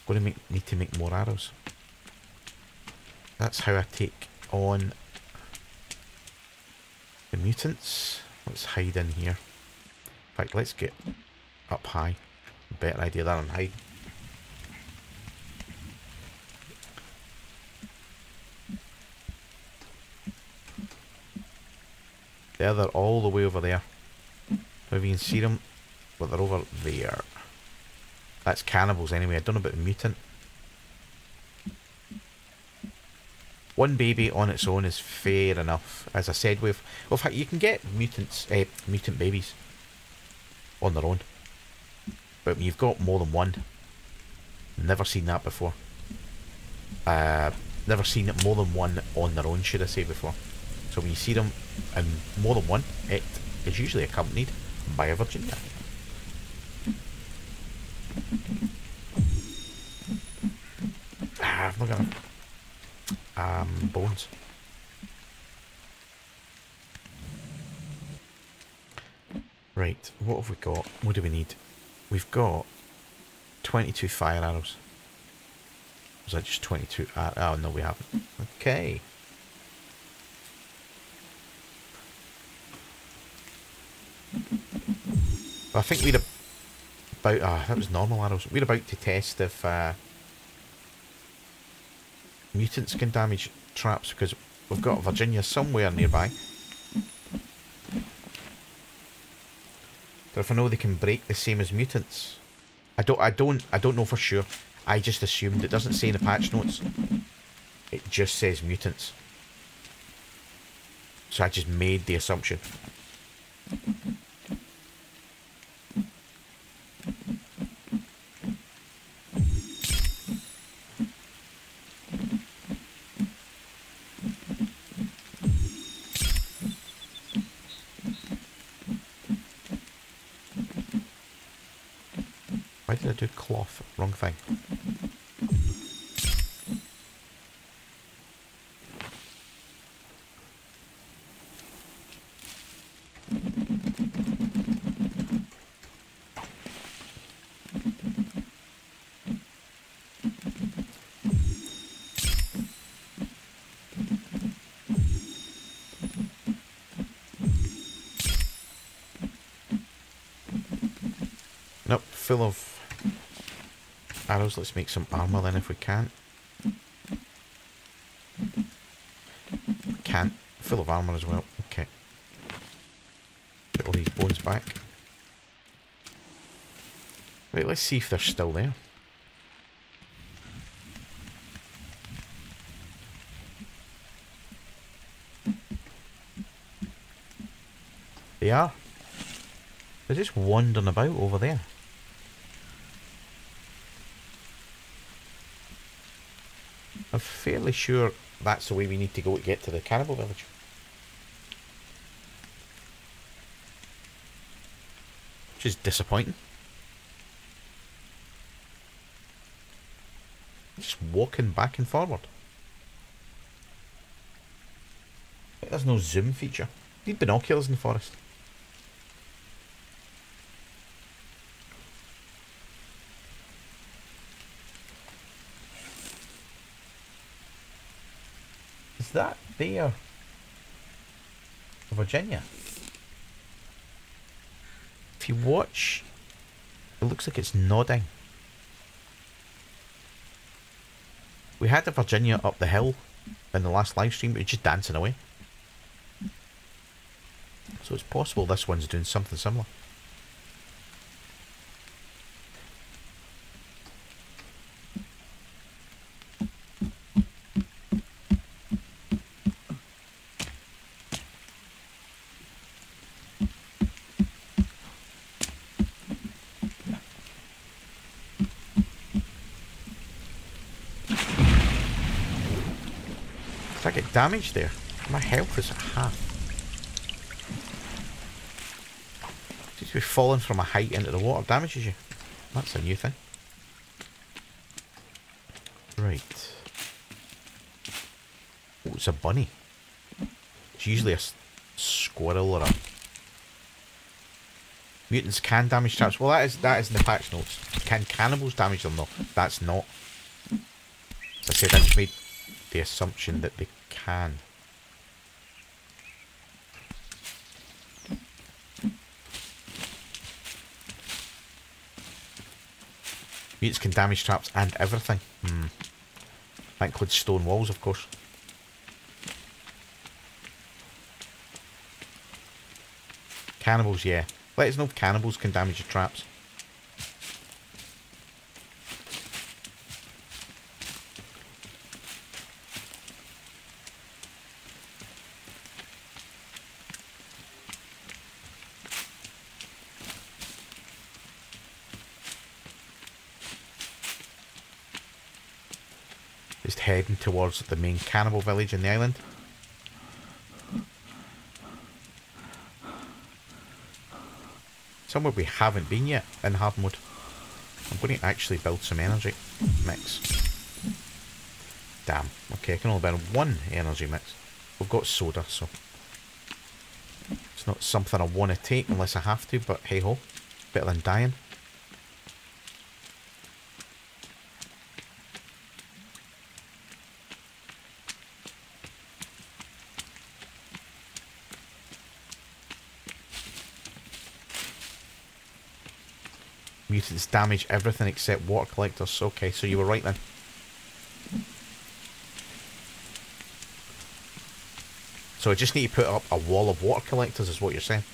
I'm going to need to make more arrows. That's how I take on the mutants. Let's hide in here. In fact, let's get up high. Better idea than hide. There, they're all the way over there. Maybe you can see them, but they're over there. That's cannibals anyway. I don't know about the mutant. One baby on its own is fair enough. As I said, you can get mutant babies on their own. But when you've got more than one, never seen that before. Never seen it more than one on their own, should I say, before. So when you see them in more than one, it is usually accompanied by a Virginia. I've not got bones. Right, what have we got? What do we need? We've got 22 fire arrows. Was that just 22? Oh, no, we haven't. Okay. I think we're about... that was normal arrows. We're about to test if mutants can damage traps, because we've got Virginia somewhere nearby. But if I know they can break the same as mutants, I don't know for sure. I just assumed. It doesn't say in the patch notes. It just says mutants. So I just made the assumption. Why did I do cloth? Wrong thing. Nope, full of arrows. Let's make some armor then if we can. Can't. Full of armor as well. Okay. Put all these bones back. Right, let's see if they're still there. They are. They're just wandering about over there. I'm fairly sure that's the way we need to go to get to the cannibal village. Which is disappointing. Just walking back and forward. There's no zoom feature. Need binoculars in the forest. Is that there? Virginia? If you watch, it looks like it's nodding. We had the Virginia up the hill in the last live stream, but it's just dancing away. So it's possible this one's doing something similar. Did I get damaged there? My health is at half. Seems to be falling from a height into the water damages you. That's a new thing. Right. Oh, it's a bunny. It's usually a squirrel or a... Mutants can damage traps. Well, that is in the patch notes. Can cannibals damage them though? That's not. As I said, I just made the assumption that they can. Mutants can damage traps and everything. That includes stone walls, of course. Cannibals, yeah. Let us know if cannibals can damage your traps. Just heading towards the main cannibal village in the island. Somewhere we haven't been yet in hard mode. I'm going to actually build some energy mix. Damn. Okay, I can only build one energy mix. We've got soda, so it's not something I want to take unless I have to, but hey ho. Better than dying. Mutants damage everything except water collectors. Okay, so you were right then. So I just need to put up a wall of water collectors is what you're saying.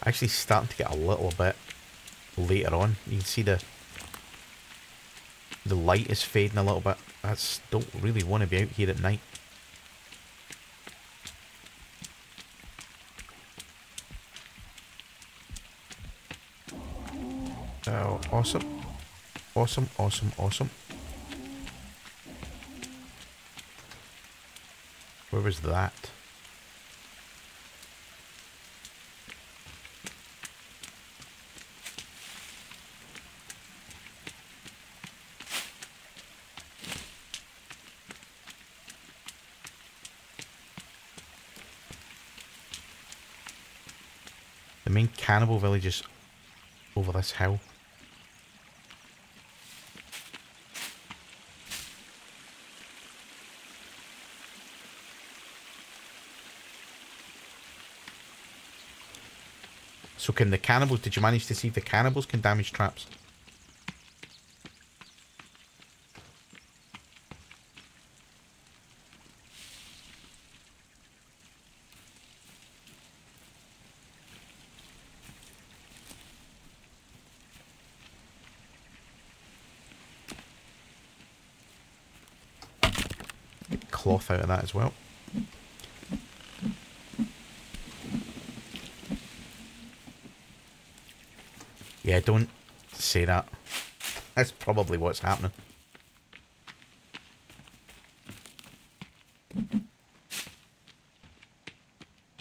Actually starting to get a little bit later on. You can see the light is fading a little bit. I don't really want to be out here at night. Oh, awesome. Awesome, awesome, awesome. Where was that? The main cannibal village is over this hill. So can the cannibals, did you manage to see if the cannibals can damage traps? Get cloth out of that as well. Yeah, don't say that. That's probably what's happening.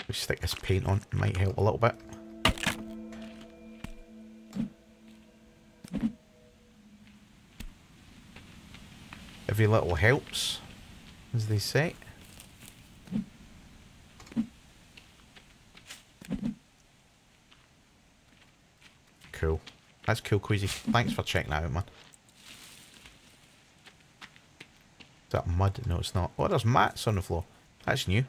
We stick this paint on, it might help a little bit. Every little helps, as they say. Cool. That's cool, Queasy. Thanks for checking that out, man. Is that mud? No, it's not. Oh, there's mats on the floor. That's new.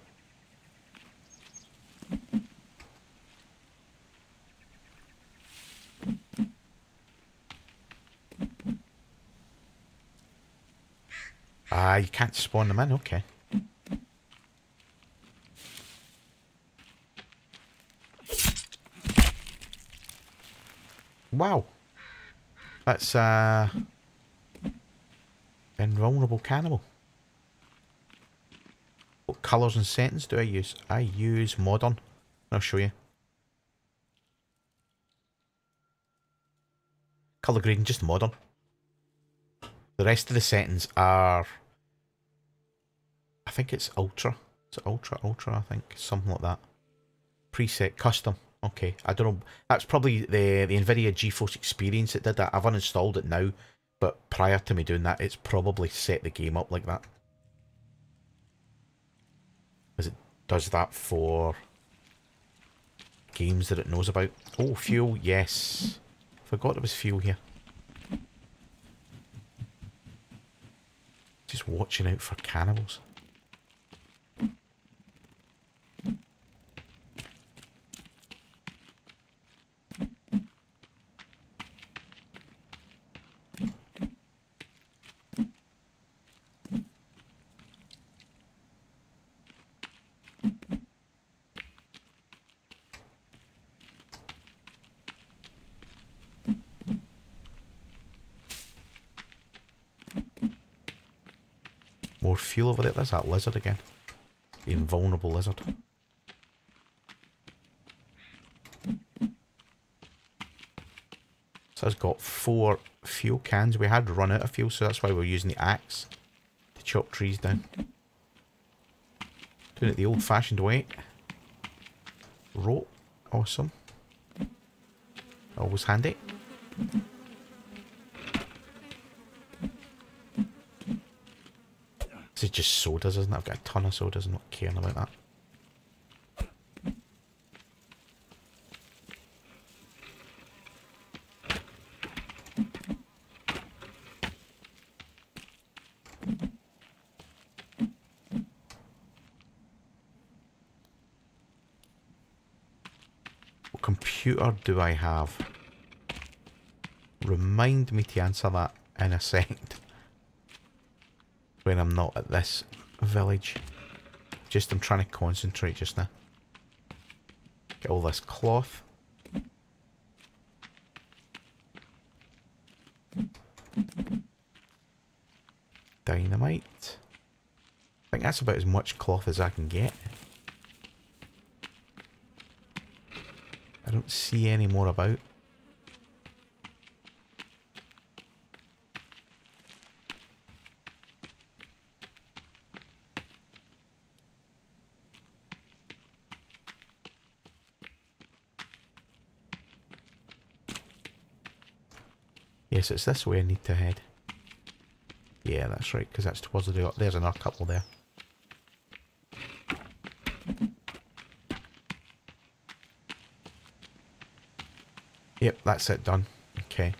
Ah, you can't spawn them in. Okay. Wow. That's invulnerable cannibal. What colours and settings do I use? I use modern. I'll show you. Colour grading, just modern. The rest of the settings are, I think it's ultra. It's ultra, I think. Something like that. Preset, custom. Okay, I don't know. That's probably the NVIDIA GeForce experience that did that. I've uninstalled it now, but prior to me doing that, it's probably set the game up like that. Because it does that for games that it knows about. Oh, fuel, yes. Forgot there was fuel here. Just watching out for cannibals. More fuel over there. There's that lizard again. The invulnerable lizard. So it's got 4 fuel cans. We had run out of fuel, so that's why we're using the axe to chop trees down. Doing it the old-fashioned way. Rope. Awesome. Always handy. This is just sodas, isn't it? I've got a ton of sodas. I'm not caring about that. What computer do I have? Remind me to answer that in a second. When I'm not at this village. Just I'm trying to concentrate just now. Get all this cloth. Dynamite. I think that's about as much cloth as I can get. I don't see any more about. Yes, it's this way I need to head. Yeah, that's right, because that's towards the door. There's another couple there. Yep, that's it done. Okay.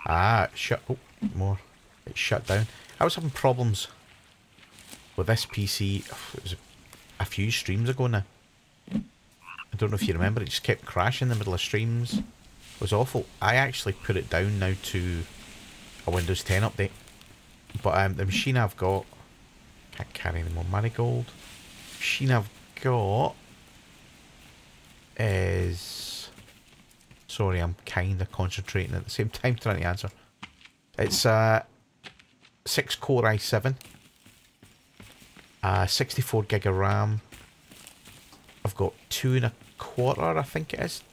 Ah, it shut. Oh, more. It shut down. I was having problems with this PC. It was a few streams ago now. I don't know if you remember. It just kept crashing in the middle of streams. It was awful. I actually put it down now to a Windows 10 update. But the machine I've got... Can't carry any more marigold. The machine I've got is... Sorry, I'm kind of concentrating at the same time trying to answer. It's 6-core i7. 64 gig of RAM. I've got 2.25, I think it is,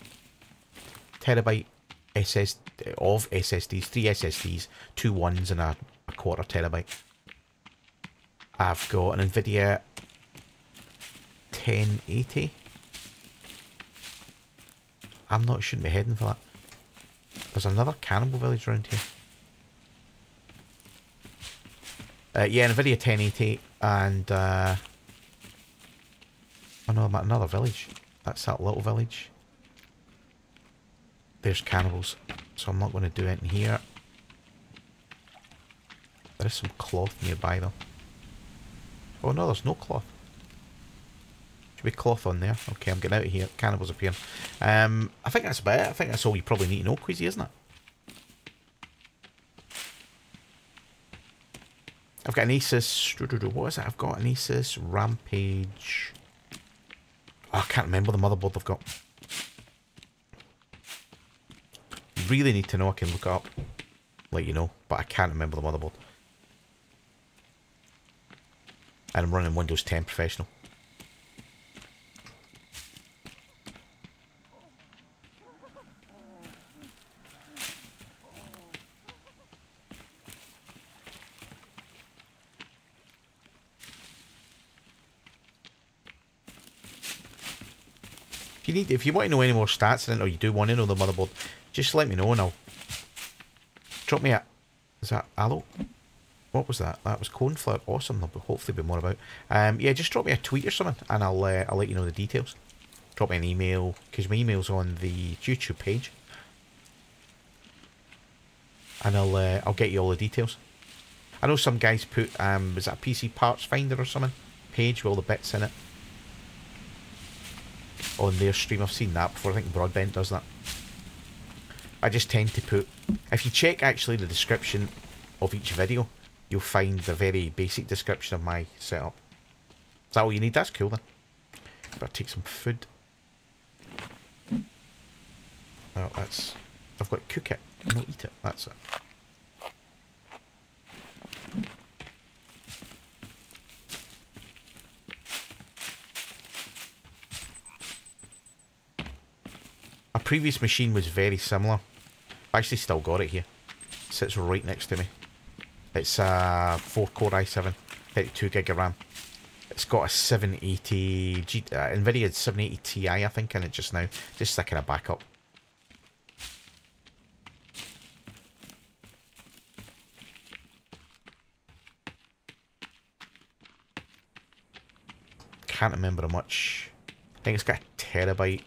terabyte of SSDs. 3 SSDs, 2 ones and a quarter terabyte. I've got an NVIDIA 1080. I'm not shouldn't be heading for that. There's another cannibal village around here. Yeah, NVIDIA 1080 and oh no, I'm at another village. That's that little village. There's cannibals, so I'm not going to do anything here. There is some cloth nearby though. Oh no, there's no cloth. Should be cloth on there. Okay, I'm getting out of here. Cannibals appearing. I think that's about it. I think that's all you probably need to know, Queasy, isn't it? I've got an Asus. What is it? I've got an Asus Rampage. Oh, I can't remember the motherboard I've got. Really need to know. I can look it up, let you know, but I can't remember the motherboard. And I'm running Windows 10 Professional. If you want to know any more stats in it, or you do want to know the motherboard, just let me know and I'll drop me a... Is that aloe? What was that? That was cornflower. Awesome. There'll hopefully be more about. Yeah, just drop me a tweet or something and I'll let you know the details. Drop me an email, because my email's on the YouTube page. And I'll get you all the details. I know some guys put is that a PC parts finder or something page with all the bits in it. on their stream. I've seen that before. I think Broadbent does that. I just tend to put... If you check actually the description of each video, you'll find the very basic description of my setup. Is that all you need? That's cool then. Better take some food. Well, that's... I've got to cook it, not eat it. That's it. A previous machine was very similar. I actually still got it here. It sits right next to me. It's a 4-core i7, 32 gig of RAM. It's got a 780 NVIDIA 780 Ti, I think, in it just now. Just sticking a backup. Can't remember how much. I think it's got a terabyte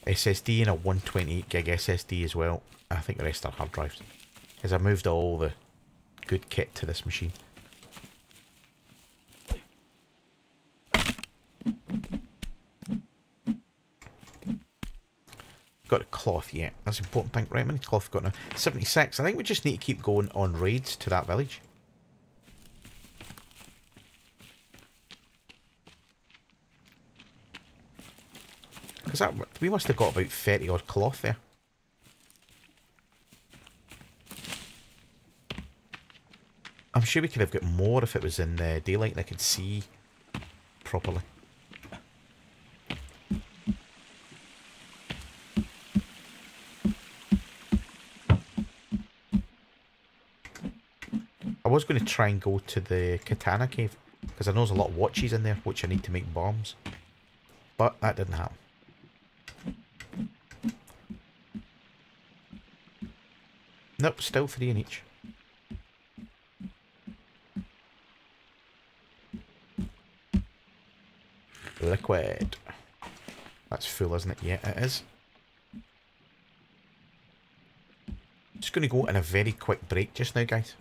SSD and a 128 gig SSD as well. I think the rest are hard drives, because I moved all the good kit to this machine. Got a cloth, yeah. That's the important thing. Right, how many cloth got now? 76. I think we just need to keep going on raids to that village. Because we must have got about 30 odd cloth there. I'm sure we could have got more if it was in the daylight and I could see properly. I was going to try and go to the Katana Cave, because I know there's a lot of watches in there which I need to make bombs. But that didn't happen. Nope, still 3 in each. Liquid. That's full, isn't it? Yeah, it is. Just going to go in a very quick break just now, guys.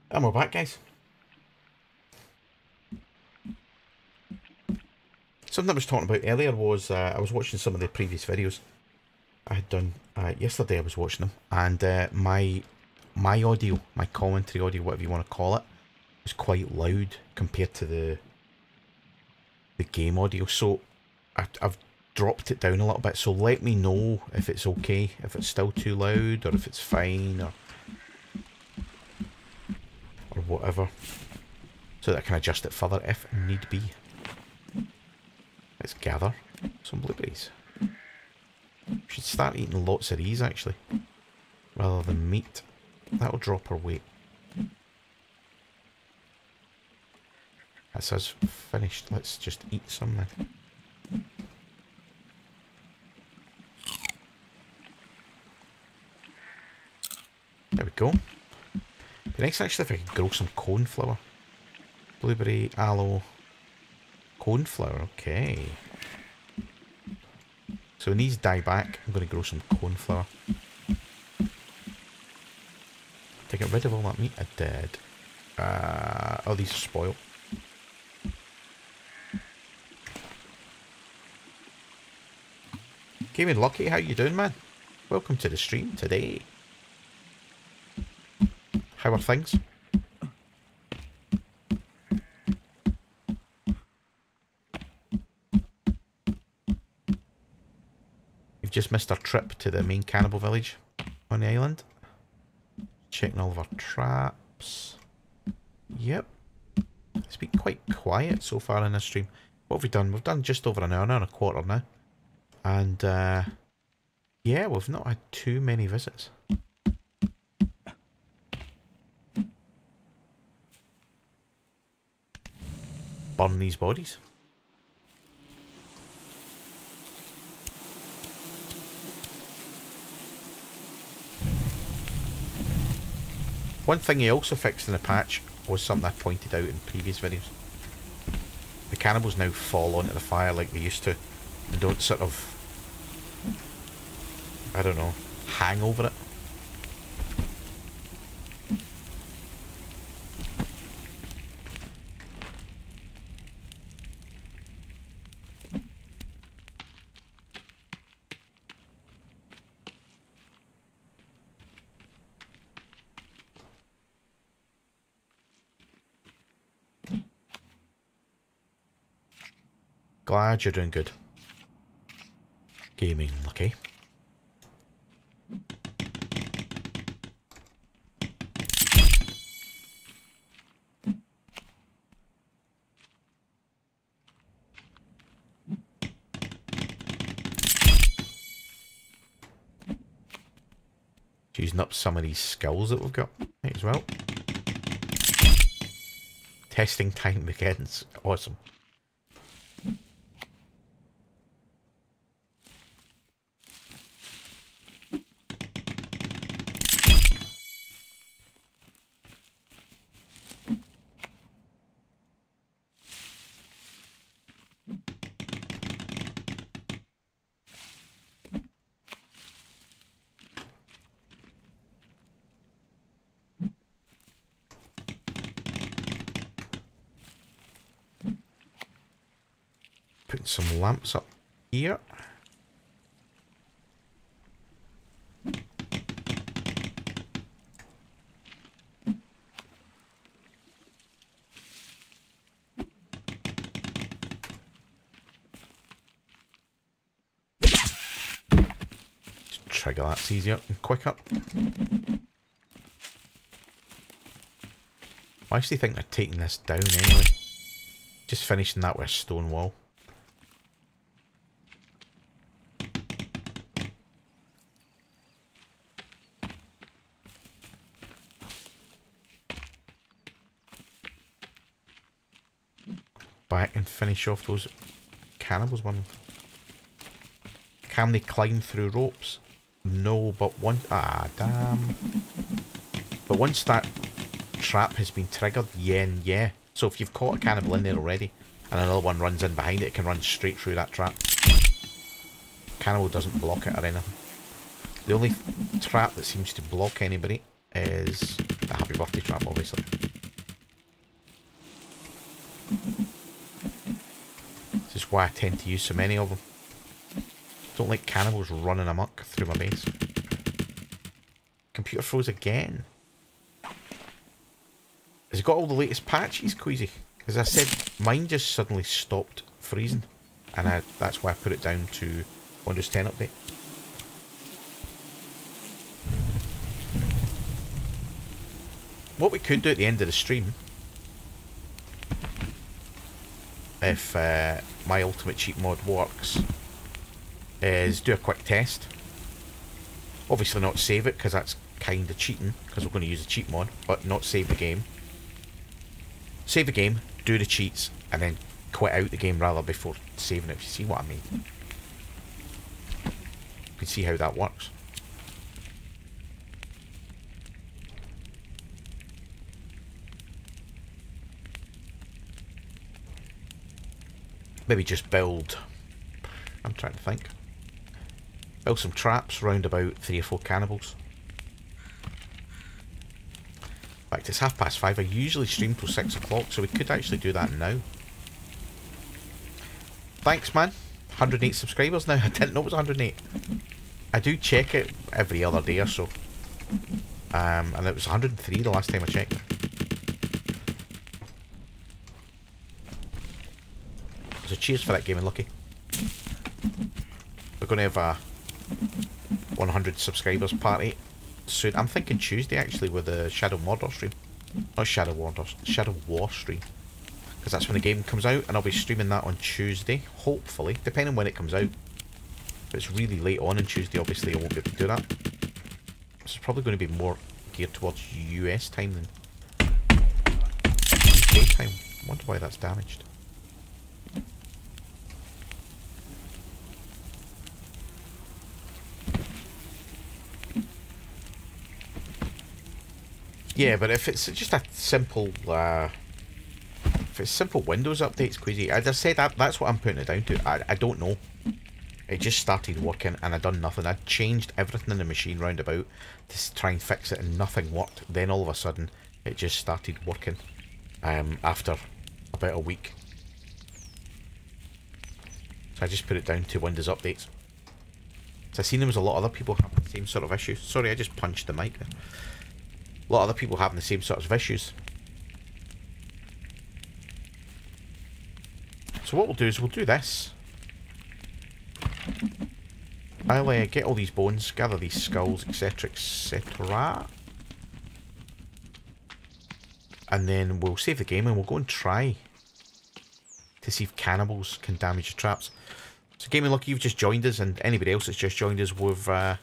And we're back, guys. Something I was talking about earlier was I was watching some of the previous videos I had done yesterday. I was watching them, and my audio, my commentary audio, whatever you want to call it, was quite loud compared to the game audio. So I've dropped it down a little bit. So let me know if it's okay, if it's still too loud, or if it's fine, or whatever, so that I can adjust it further if need be. Let's gather some blueberries. Should start eating lots of these actually, rather than meat. That'll drop our weight. That's us finished. Let's just eat some then. There we go. Be nice actually if I could grow some cornflower. Blueberry, aloe, cornflower, okay. So when these die back, I'm going to grow some cornflower. To get rid of all that meat, I did. Oh, these are spoiled. Gaming Lucky, how you doing, man? Welcome to the stream today. How are things? We've just missed our trip to the main cannibal village on the island. Checking all of our traps. Yep. It's been quite quiet so far in this stream. What have we done? We've done just over an hour and a quarter now. And, yeah, we've not had too many visits. Burn these bodies. One thing he also fixed in the patch was something I pointed out in previous videos. The cannibals now fall onto the fire like they used to. They don't sort of, I don't know, hang over it. Glad you're doing good. Gaming Lucky. Using up some of these skills that we've got as well. Testing time begins. Awesome. Putting some lamps up here. Just trigger that's easier and quicker. I actually think they're taking this down anyway. Just finishing that with a stone wall. Back and finish off those cannibals one. Can they climb through ropes? No, but once... Ah, damn. But once that trap has been triggered, yeah. So if you've caught a cannibal in there already, and another one runs in behind it, it can run straight through that trap. Cannibal doesn't block it or anything. The only trap that seems to block anybody is the happy birthday trap, obviously. This is why I tend to use so many of them. Don't like cannibals running amok through my base. Computer froze again. Has it got all the latest patches, Queasy? As I said, mine just suddenly stopped freezing. And that's why I put it down to Windows 10 update. What we could do at the end of the stream, if my ultimate cheat mod works, is do a quick test. Obviously not save it, because that's kind of cheating, because we're going to use a cheat mod, but not save the game. Save the game, do the cheats, and then quit out the game rather before saving it, if you see what I mean. You can see how that works. Maybe just build, I'm trying to think, build some traps round about 3 or 4 cannibals. In fact, it's 5:30. I usually stream till 6 o'clock, so we could actually do that now. Thanks, man. 108 subscribers now. I didn't know it was 108. I do check it every other day or so. And it was 103 the last time I checked. So cheers for that game, Lucky. We're going to have a 100 subscribers party soon. I'm thinking Tuesday actually with the Shadow Mordor stream. Not Shadow Mordor, Shadow War stream. Because that's when the game comes out, and I'll be streaming that on Tuesday, hopefully, depending on when it comes out. If it's really late on Tuesday, obviously I won't be able to do that. This is probably going to be more geared towards US time than UK time. I wonder why that's damaged. Yeah, but if it's just a simple, if it's simple Windows updates, Queasy, as I said, that's what I'm putting it down to. I don't know. It just started working and I done nothing. I changed everything in the machine round about to try and fix it and nothing worked. Then all of a sudden, it just started working after about a week. So I just put it down to Windows updates. So I seen there was a lot of other people having the same sort of issues. Sorry, I just punched the mic there. A lot of other people having the same sorts of issues. So what we'll do is we'll do this. I'll get all these bones, gather these skulls, etc, etc. And then we'll save the game and we'll go and try to see if cannibals can damage the traps. So Gaming Lucky, you've just joined us, and anybody else that's just joined us, there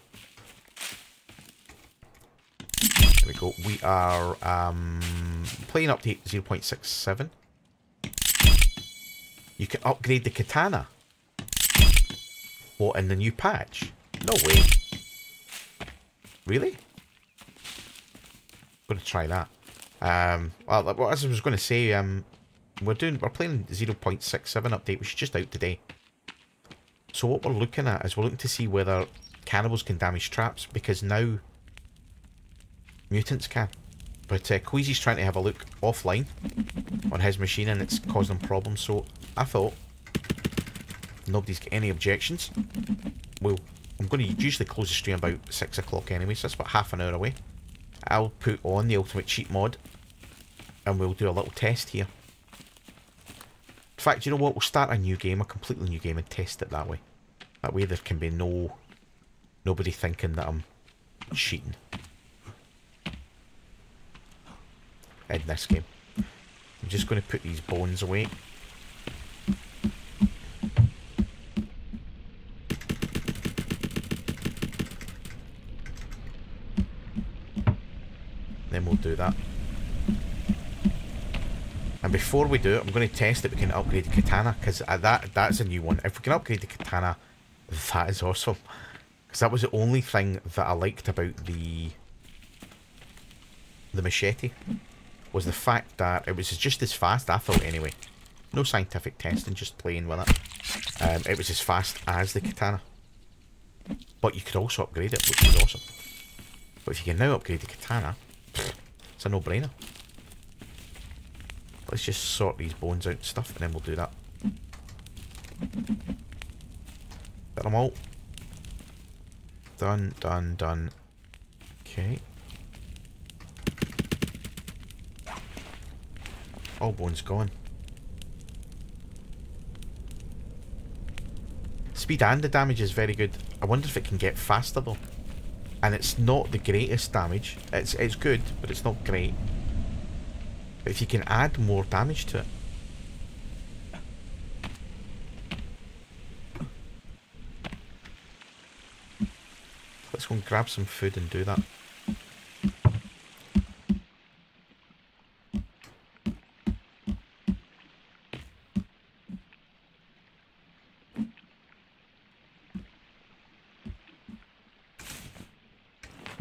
we go. We are playing update 0.67. You can upgrade the katana. What, in the new patch? No way. Really? I'm going to try that. Well, as I was going to say, we're playing 0.67 update, which is just out today. So what we're looking at is we're looking to see whether cannibals can damage traps, because now mutants can. But Queasy's trying to have a look offline on his machine and it's causing problems, so I thought, nobody's got any objections. Well, I'm going to usually close the stream about 6 o'clock anyway, so that's about half an hour away. I'll put on the ultimate cheat mod and we'll do a little test here. In fact, you know what? We'll start a new game, a completely new game, and test it that way. That way there can be nobody thinking that I'm cheating in this game. I'm just going to put these bones away. Then we'll do that. And before we do it, I'm going to test that we can upgrade the katana, because that's a new one. If we can upgrade the katana, that is awesome. Because that was the only thing that I liked about the machete, was the fact that it was just as fast, I thought anyway. No scientific testing, just playing with it. It was as fast as the katana. But you could also upgrade it, which is awesome. But if you can now upgrade the katana, it's a no-brainer. Let's just sort these bones out and stuff, and then we'll do that. Got them all. Done, done, done. Okay. All bones gone. Speed and the damage is very good. I wonder if it can get faster though. And it's not the greatest damage. It's good, but it's not great. But if you can add more damage to it. Let's go and grab some food and do that.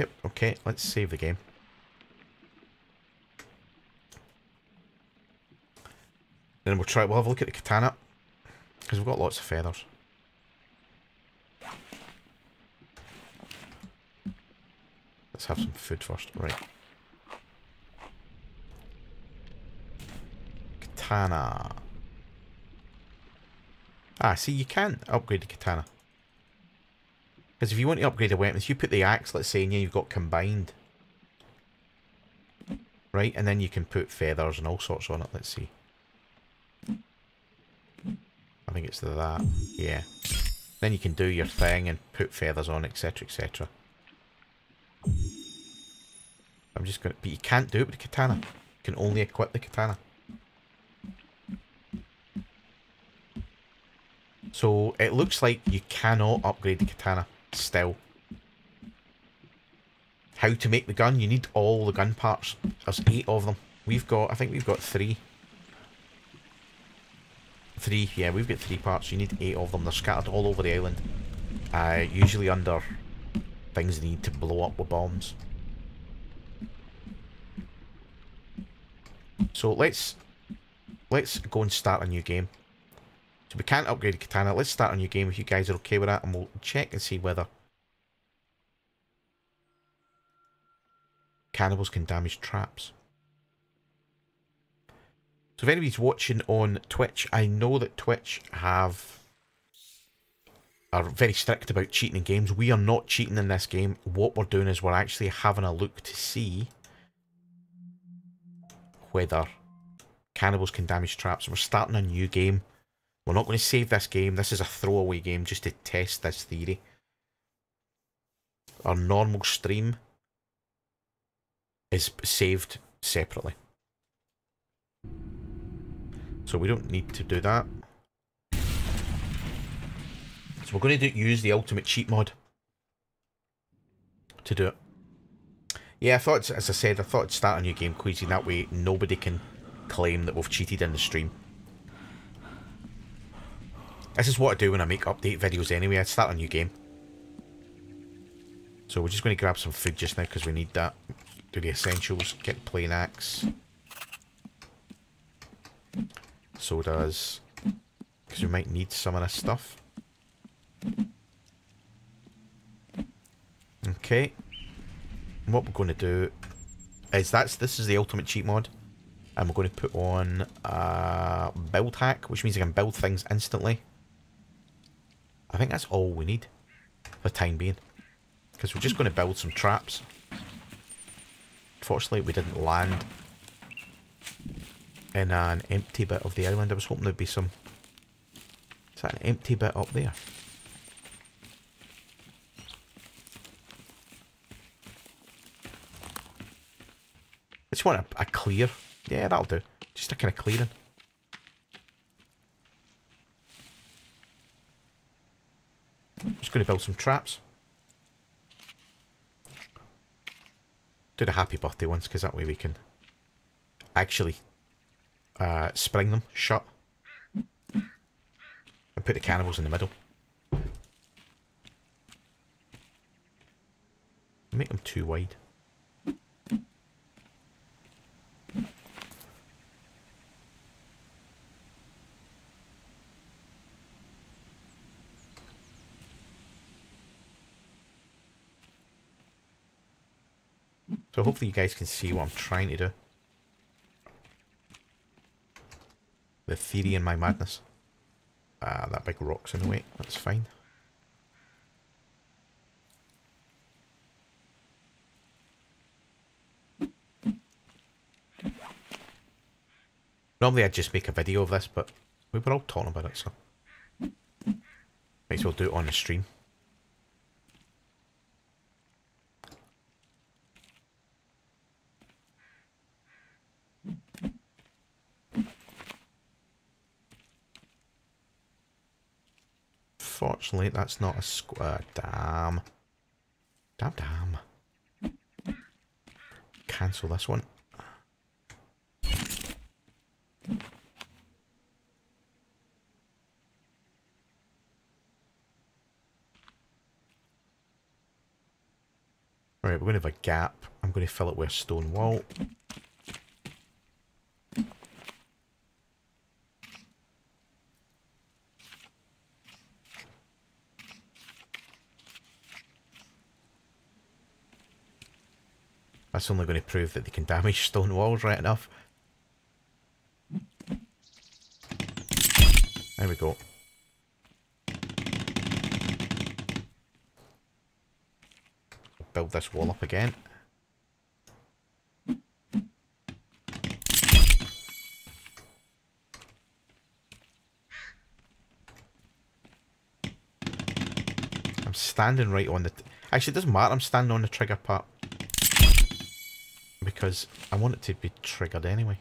Yep, okay, let's save the game. Then we'll have a look at the katana. Because we've got lots of feathers. Let's have some food first. Right. Katana. Ah, see, you can upgrade the katana. Because if you want to upgrade a weapon, if you put the axe, let's say, and you've got combined. Right, and then you can put feathers and all sorts on it. Let's see. I think it's that. Yeah. Then you can do your thing and put feathers on, etc., etc. I'm just going to... But you can't do it with the katana. You can only equip the katana. So, it looks like you cannot upgrade the katana still. How to make the gun? You need all the gun parts. There's 8 of them. I think we've got 3. 3, yeah, we've got 3 parts. You need 8 of them. They're scattered all over the island. Usually under things they need to blow up with bombs. So let's go and start a new game. So we can't upgrade the katana. Let's start a new game if you guys are okay with that, and we'll check and see whether cannibals can damage traps. So if anybody's watching on Twitch, I know that Twitch are very strict about cheating in games. We are not cheating in this game. What we're doing is we're actually having a look to see whether cannibals can damage traps. We're starting a new game. We're not going to save this game. This is a throwaway game just to test this theory. Our normal stream is saved separately. So we don't need to do that. So we're going to use the ultimate cheat mod to do it. Yeah, I thought, as I said, I thought I'd start a new game, Queasy. That way nobody can claim that we've cheated in the stream. This is what I do when I make update videos anyway. I start a new game. So we're just going to grab some food just now because we need that. Do the essentials. Get the plain axe. So does... because we might need some of this stuff. Okay. And what we're going to do is this is the ultimate cheat mod. And we're going to put on build hack, which means I can build things instantly. I think that's all we need for the time being. Because we're just going to build some traps. Unfortunately, we didn't land in an empty bit of the island. I was hoping there'd be some... Is that an empty bit up there? I just want a clear. Yeah, that'll do. Just a kind of clearing. Just going to build some traps. Do the happy birthday ones, because that way we can actually spring them shut. And put the cannibals in the middle. Make them too wide. So hopefully you guys can see what I'm trying to do. The theory in my madness. That big rock's in the way. That's fine. Normally I'd just make a video of this, but we were all talking about it, so might as well do it on the stream. Fortunately, that's not a square. Damn. Damn. Cancel this one. Right, Alright, we're going to have a gap. I'm going to fill it with a stone wall. That's only going to prove that they can damage stone walls right enough. There we go. Build this wall up again. I'm standing right on the... Actually, it doesn't matter, I'm standing on the trigger part. Because I want it to be triggered anyway.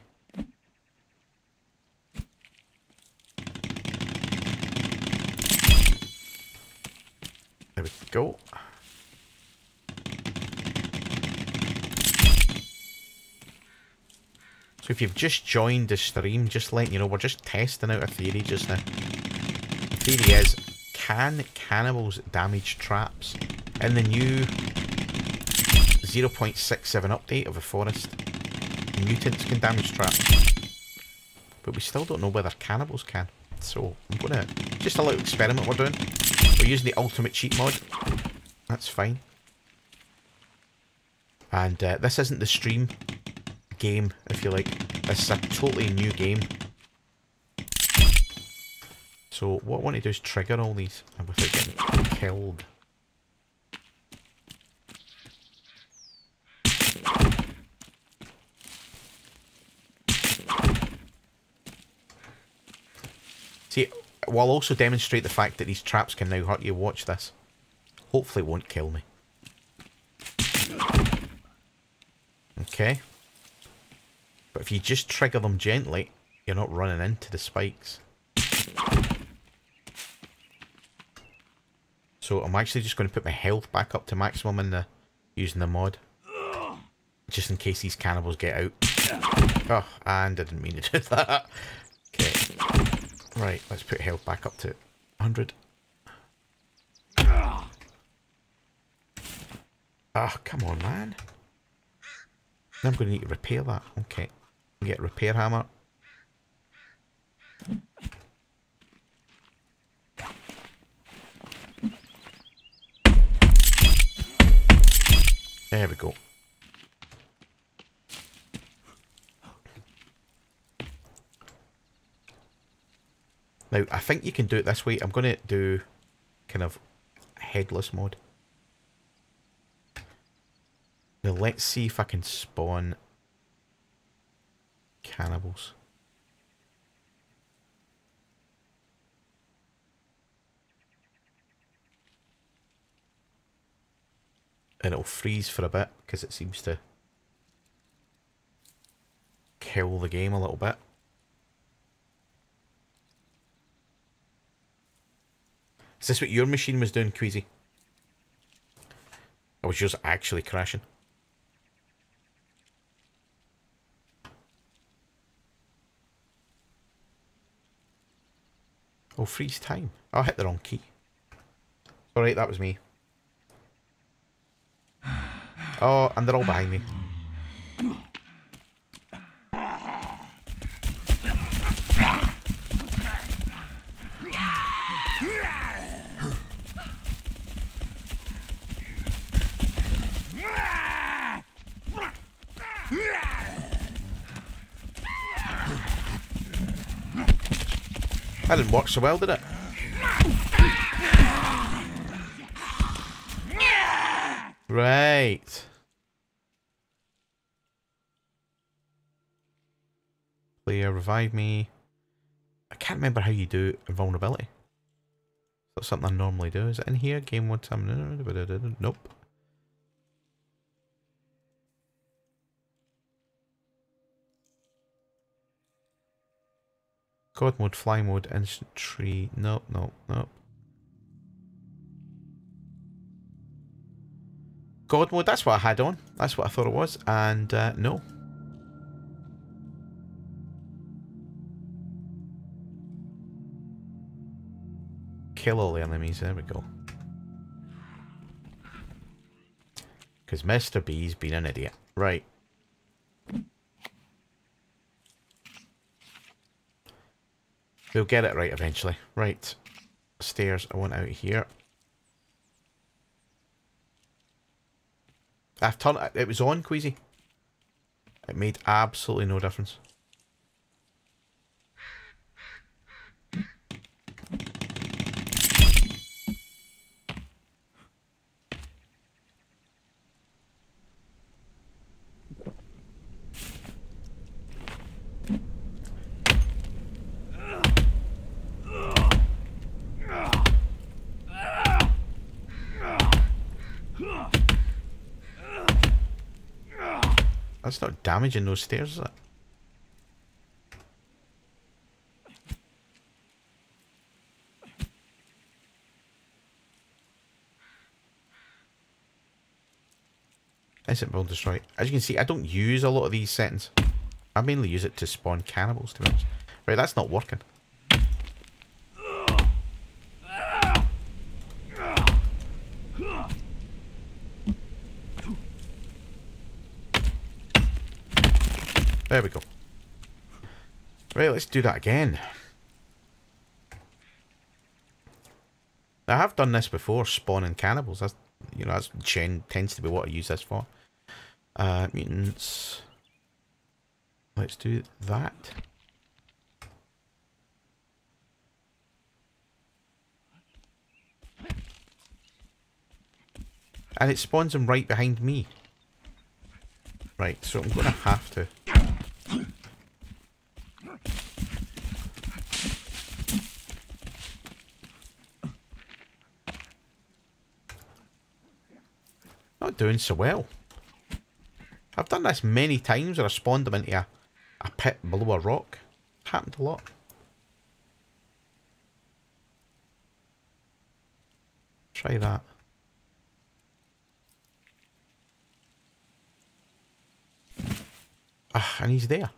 There we go. So if you've just joined the stream, just letting you know, we're just testing out a theory just now. The theory is, can cannibals damage traps? In the new 0.67 update of the forest, mutants can damage traps. But we still don't know whether cannibals can. So I'm gonna... Just a little experiment we're doing. We're using the ultimate cheat mod. That's fine. And this isn't the stream game, if you like. This is a totally new game. So what I want to do is trigger all these without getting killed. See, we'll also demonstrate the fact that these traps can now hurt you. Watch this. Hopefully it won't kill me. Okay. But if you just trigger them gently, you're not running into the spikes. So I'm actually just going to put my health back up to maximum in the using the mod. Just in case these cannibals get out. Oh, and I didn't mean to do that. Okay. Right, let's put health back up to 100. Ah, oh, come on, man. Now I'm going to need to repair that. Okay. Get a repair hammer. There we go. Now, I think you can do it this way. I'm going to do kind of headless mode. Now, let's see if I can spawn cannibals. And it'll freeze for a bit because it seems to kill the game a little bit. Is this what your machine was doing, Queasy? Or was yours actually crashing? Oh, freeze time. Oh, I hit the wrong key. Alright, that was me. Oh, and they're all behind me. That didn't work so well, did it? Right. Player, revive me. I can't remember how you do invulnerability. That's something I normally do. Is it in here? Game one time? Nope. God mode, fly mode, instant tree. Nope, nope, nope. God mode, that's what I had on. That's what I thought it was. And no. Kill all the enemies. There we go. Because Mr. B's been an idiot. Right. We'll get it right eventually. Right. Stairs. I want out here. I've turned it. It was on, Queasy. It made absolutely no difference. That's not damaging those stairs, is it? Instant build destroy. As you can see, I don't use a lot of these settings. I mainly use it to spawn cannibals, to be honest. Right, that's not working. There we go. Right, let's do that again. I have done this before, spawning cannibals. That's, you know, that's tends to be what I use this for. Mutants. Let's do that. And it spawns them right behind me. Right, so I'm going to have to... Not doing so well. I've done this many times where I spawned them into a pit below a rock. Happened a lot. Try that. Ah, and he's there.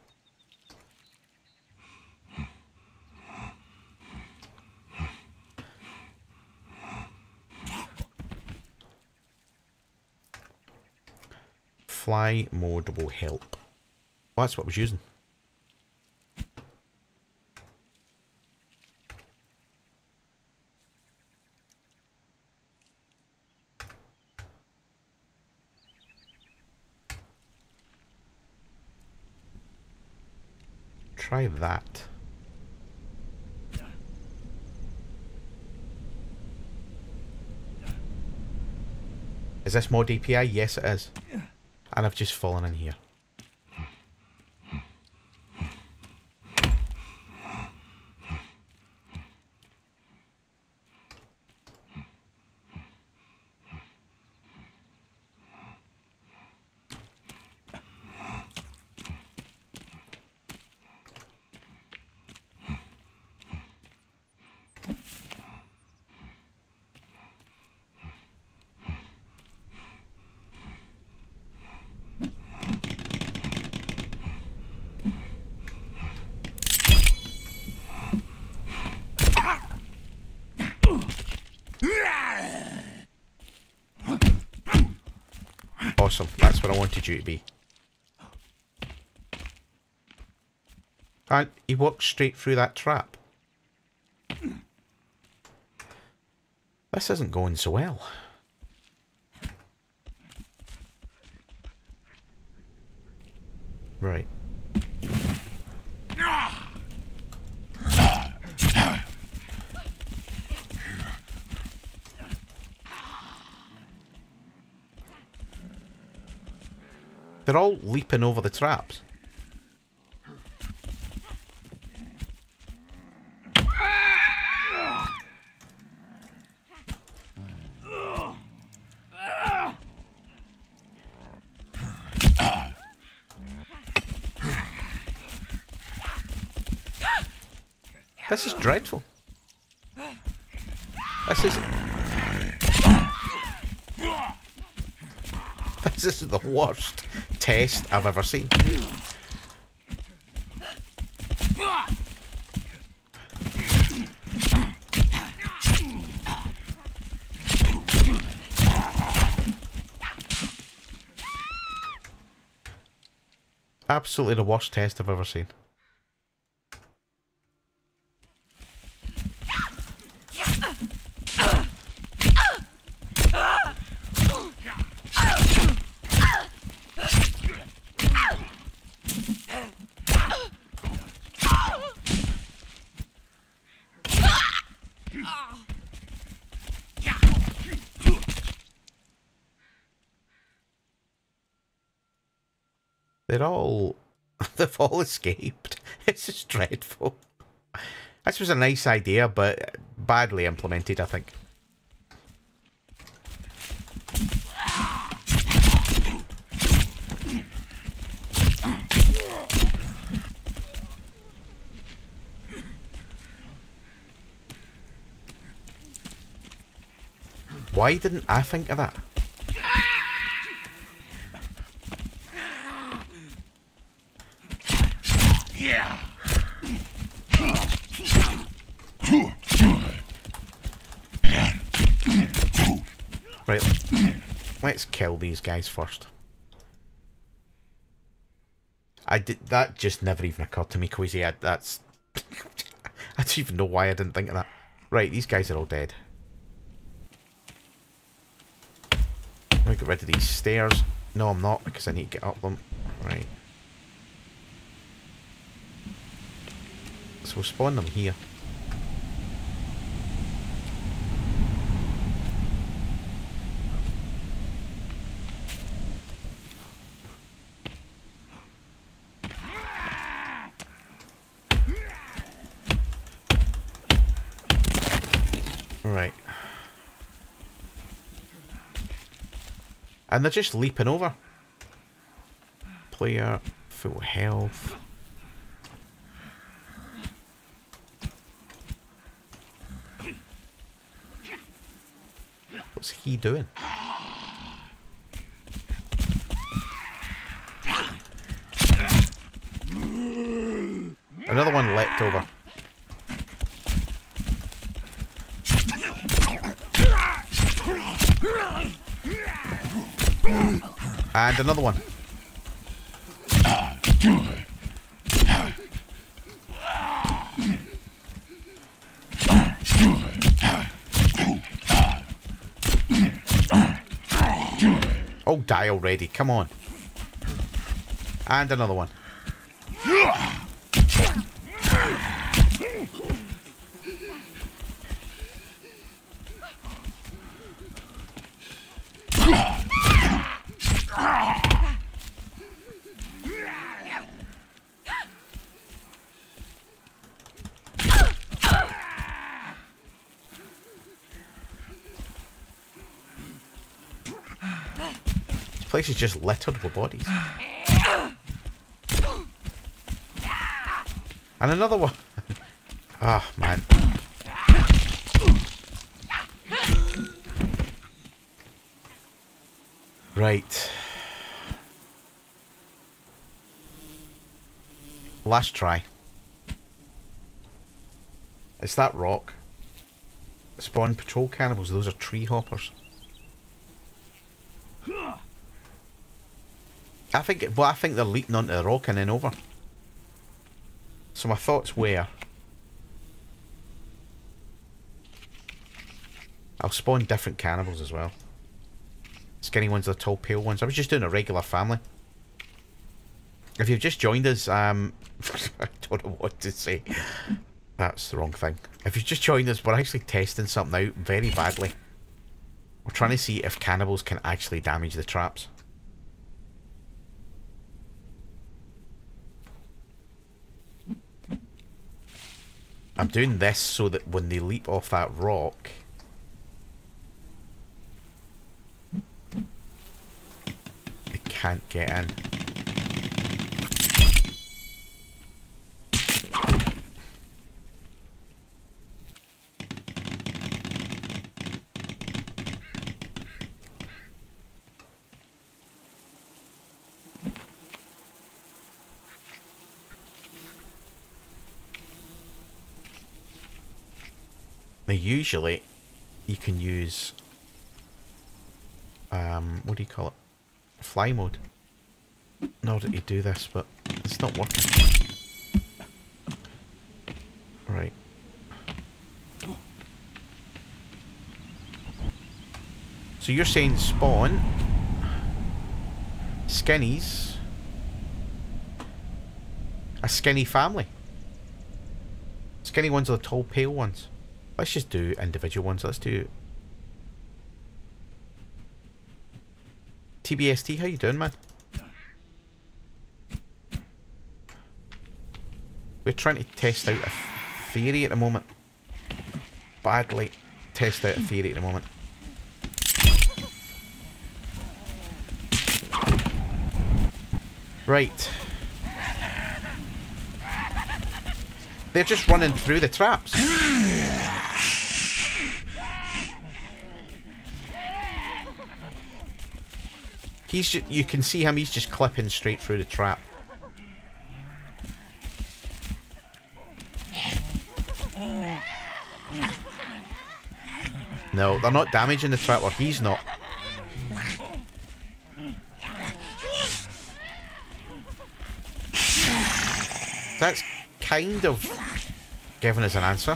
Fly mode will help. Well, that's what I was using. Try that. Is this mod API? Yes, it is. And I've just fallen in here. Awesome, that's what I wanted you to be. And he walked straight through that trap. This isn't going so well. Right. They're all leaping over the traps. This is dreadful. This is the worst test I've ever seen. Absolutely the worst test I've ever seen. They've all escaped. It's just dreadful. This was a nice idea, but badly implemented, I think. Why didn't I think of that? Yeah. Right, let's kill these guys first. That just never even occurred to me, Queasy. That's I don't even know why I didn't think of that. Right, these guys are all dead. I'm gonna get rid of these stairs. No, I'm not, because I need to get up them. Right. So we'll spawn them here. Right. And they're just leaping over. Player, full health. What's he doing? Another one leapt over. And another one. Oh, die already. Come on. And another one. This place is just littered with bodies. And another one. Oh, man. Right. Last try. It's that rock. Spawn patrol cannibals. Those are tree hoppers. I think they're leaping onto the rock and then over. So my thoughts were, I'll spawn different cannibals as well. Skinny ones, the tall, pale ones. I was just doing a regular family. If you've just joined us, I don't know what to say. That's the wrong thing. If you've just joined us, we're actually testing something out very badly. We're trying to see if cannibals can actually damage the traps. I'm doing this so that when they leap off that rock, they can't get in. Now usually you can use what do you call it? Fly mode in order to do this, but It's not working. Right. So you're saying spawn skinnies, a skinny family. Skinny ones are the tall, pale ones. Let's just do individual ones. Let's do TBST. How you doing, man? We're trying to test out a theory at the moment. Badly test out a theory at the moment. Right. They're just running through the traps. He's just, you can see him, he's just clipping straight through the trap. No, they're not damaging the trap, or he's not. That's kind of giving us an answer.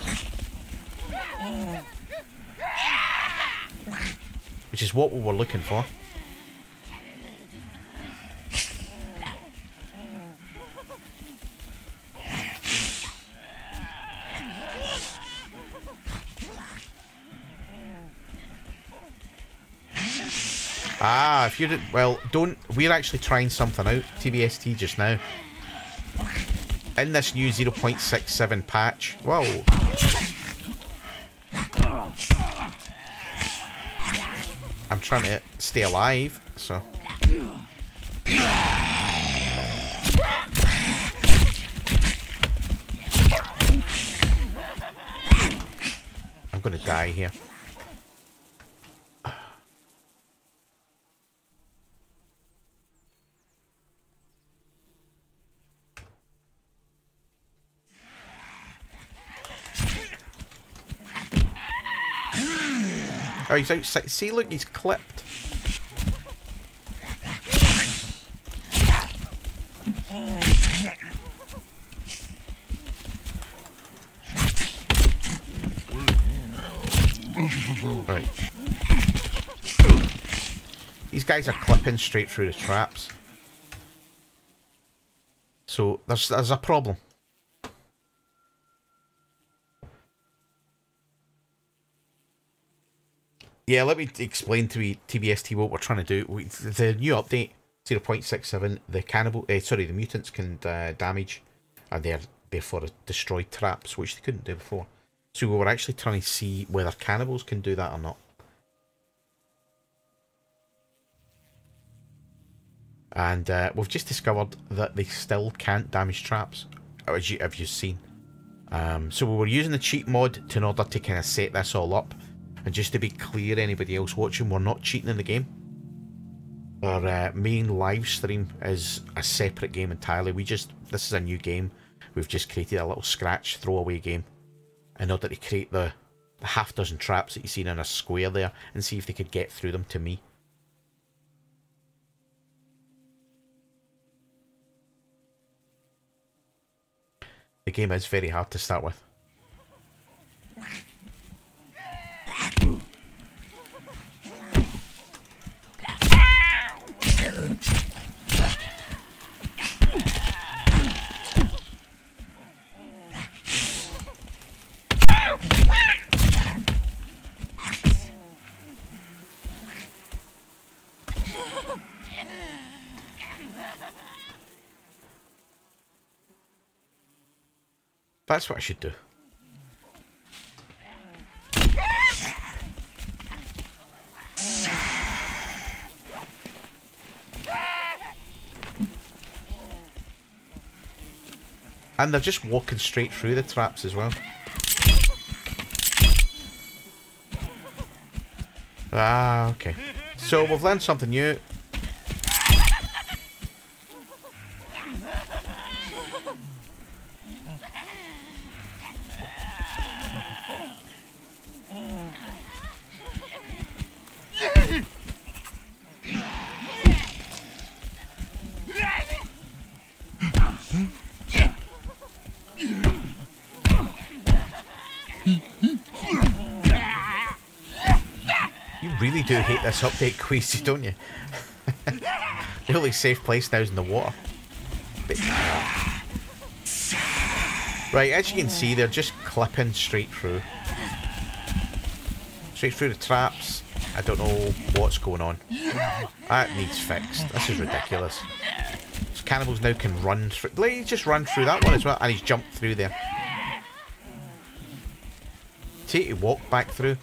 Which is what we were looking for. Ah, if you did, well, don't, we're actually trying something out, TBST, just now. In this new 0.67 patch. Whoa. I'm trying to stay alive, so. I'm gonna die here. Oh, he's outside. See, look, he's clipped. Right. These guys are clipping straight through the traps. So, there's a problem. Yeah, let me explain to TBST what we're trying to do. The new update, 0.67, the mutants can damage, and they're therefore destroy traps, which they couldn't do before. So we were actually trying to see whether cannibals can do that or not. And we've just discovered that they still can't damage traps, as you've seen. So we were using the cheat mod in order to kind of set this all up. And just to be clear, anybody else watching, we're not cheating in the game. Our main live stream is a separate game entirely. This is a new game. We've just created a little scratch throwaway game in order to create the half dozen traps that you see in a square there and see if they could get through them to me. The game is very hard to start with. That's what I should do. And they're just walking straight through the traps as well. Ah, okay. So we've learned something new. really do hate this update, Queasy, don't you? The only safe place now is in the water. But, right, as you can see, they're just clipping straight through. Straight through the traps. I don't know what's going on. That needs fixed. This is ridiculous. So cannibals now can run through. Let me just run through that one as well. And he's jumped through there. See, to walk back through.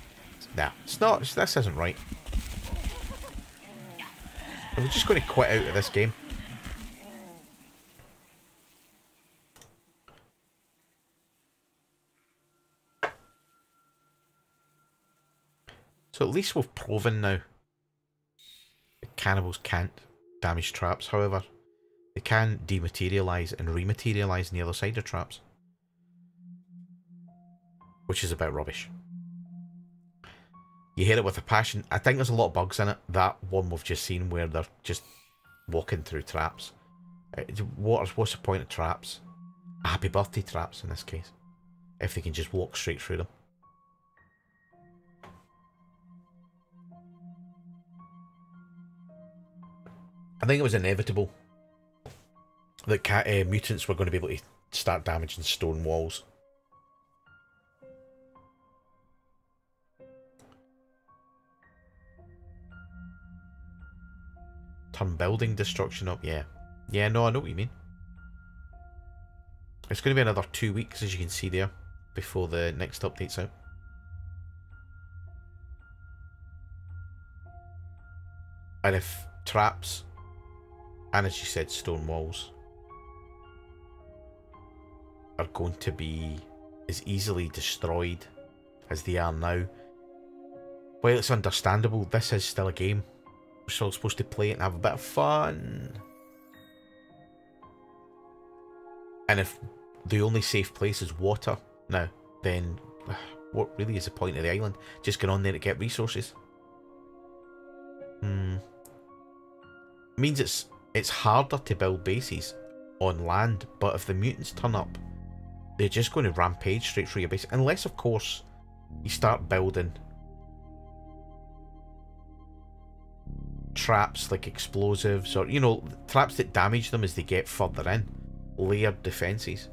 Nah, it's not. This isn't right. I'm just going to quit out of this game. So at least we've proven now that cannibals can't damage traps. However, they can dematerialise and rematerialise on the other side of traps. Which is a bit rubbish. You hit it with a passion. I think there's a lot of bugs in it. That one we've just seen where they're just walking through traps. What's the point of traps? Happy birthday traps in this case. If they can just walk straight through them. I think it was inevitable that mutants were going to be able to start damaging stone walls. Turn building destruction up, yeah. Yeah, no, I know what you mean. It's going to be another 2 weeks, as you can see there, before the next update's out. And if traps, and as you said, stone walls, are going to be as easily destroyed as they are now, well, it's understandable. This is still a game. We're still supposed to play it and have a bit of fun. And if the only safe place is water now, then what really is the point of the island? Just going on there to get resources? Means it's harder to build bases on land, but if the mutants turn up, they're just going to rampage straight through your base. Unless, of course, you start building traps like explosives, or, you know, traps that damage them as they get further in. Layered defences.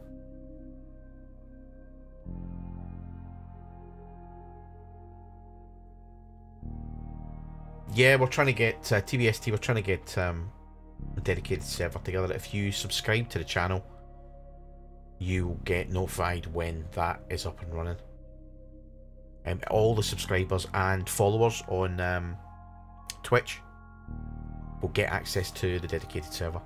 Yeah, we're trying to get TBST, we're trying to get a dedicated server together. If you subscribe to the channel, you get notified when that is up and running. All the subscribers and followers on Twitch will get access to the dedicated server.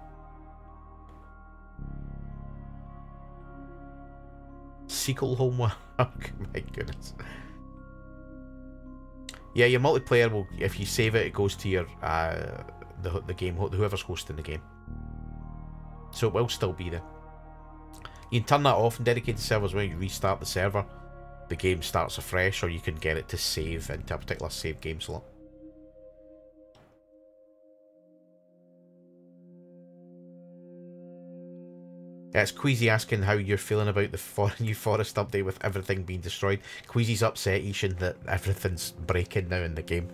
Sequel homework. My goodness. Yeah, your multiplayer will, if you save it, it goes to your the game, whoever's hosting the game. So it will still be there. You can turn that off in dedicated servers. When you restart the server, the game starts afresh, or you can get it to save into a particular save game slot. Yeah, it's Queasy asking how you're feeling about the new forest update with everything being destroyed. Queasy's upset, Ishan, that everything's breaking now in the game.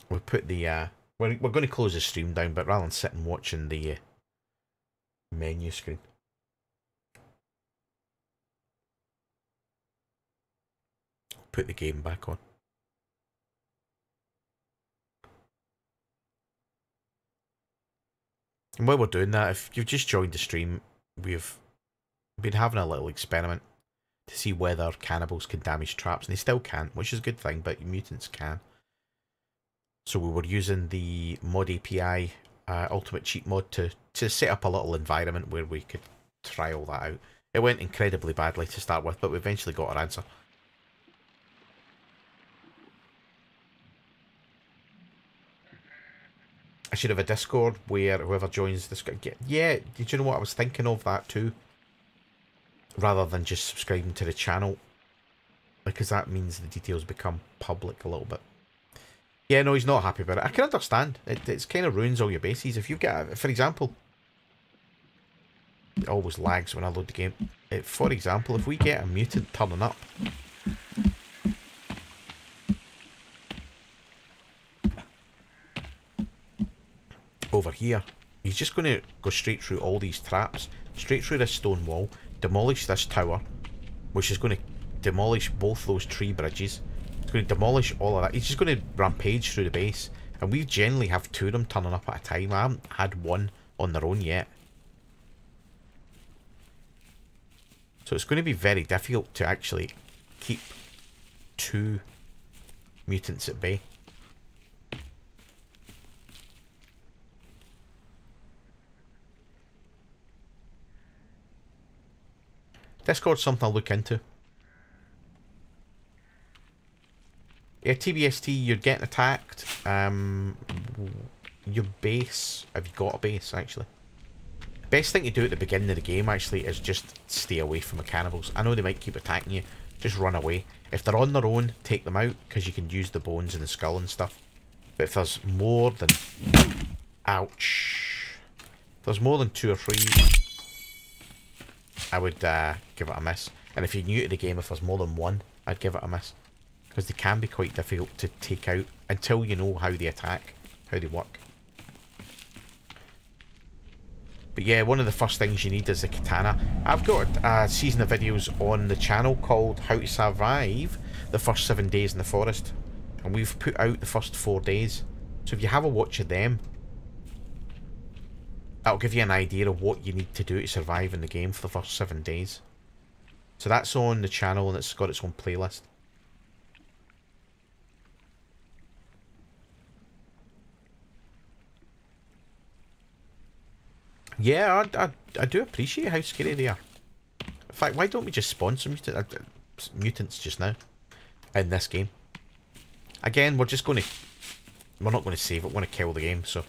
We put the we're going to close the stream down, but rather than sitting watching the menu screen, put the game back on. And while we're doing that, if you've just joined the stream, we've been having a little experiment to see whether cannibals can damage traps, and they still can't, which is a good thing, but mutants can. So we were using the mod API ultimate cheat mod to set up a little environment where we could try all that out. It went incredibly badly to start with, but we eventually got our answer. I should have a Discord where whoever joins this... Yeah, did you know what? I was thinking of that too. Rather than just subscribing to the channel. Because that means the details become public a little bit. Yeah, no, he's not happy about it. I can understand. It kind of ruins all your bases. If you get... For example... It always lags when I load the game. For example, if we get a mutant turning up over here, he's just going to go straight through all these traps, straight through this stone wall, demolish this tower, which is going to demolish both those tree bridges. It's going to demolish all of that. He's just going to rampage through the base. And we generally have 2 of them turning up at a time. I haven't had one on their own yet. So it's going to be very difficult to actually keep 2 mutants at bay. Discord's something I'll look into. Yeah, TBST, you're getting attacked. Your base, have you got a base, actually? Best thing to do at the beginning of the game, actually, is just stay away from the cannibals. I know they might keep attacking you. Just run away. If they're on their own, take them out, because you can use the bones and the skull and stuff. But if there's more than... Ouch. If there's more than 2 or 3, I would give it a miss. And if you're new to the game, if there's more than 1, I'd give it a miss. Because they can be quite difficult to take out until you know how they attack, how they work. But yeah, one of the first things you need is a katana. I've got a season of videos on the channel called How to Survive the First 7 Days in the Forest. And we've put out the first 4 days. So if you have a watch of them, that'll give you an idea of what you need to do to survive in the game for the first 7 days. So that's on the channel and it's got its own playlist. Yeah, I do appreciate how scary they are. In fact, why don't we just spawn some mutants just now in this game? Again, we're just going to... We're not going to save it, we're going to kill the game, so...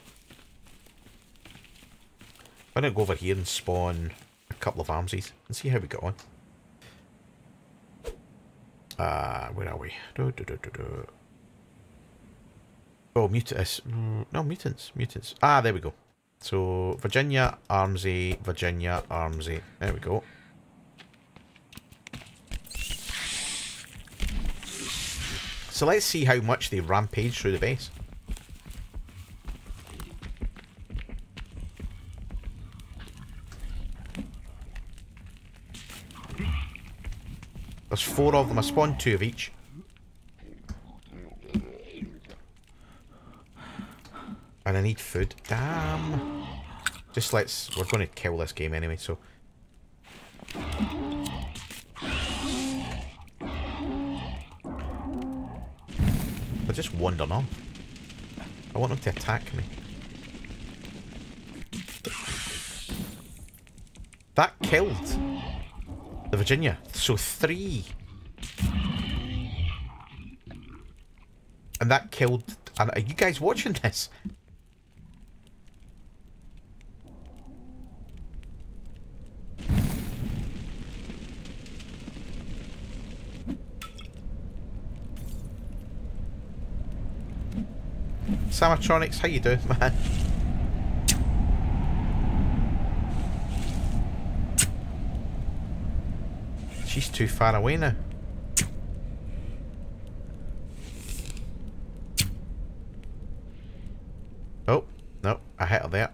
Why don't I go over here and spawn a couple of armsies and see how we get on. Where are we? Oh, mutants. No, mutants. Ah, there we go. So, Virginia, Armsy, Virginia, Armsy. There we go. So let's see how much they rampage through the base. There's 4 of them. I spawned 2 of each. And I need food. Damn. Just let's... We're going to kill this game anyway, so... They're just wandering off. I want them to attack me. That killed the Virginia. So 3. And that killed... And are you guys watching this? Samatronics, how you doing, man? She's too far away now. Oh, no, I hit her there.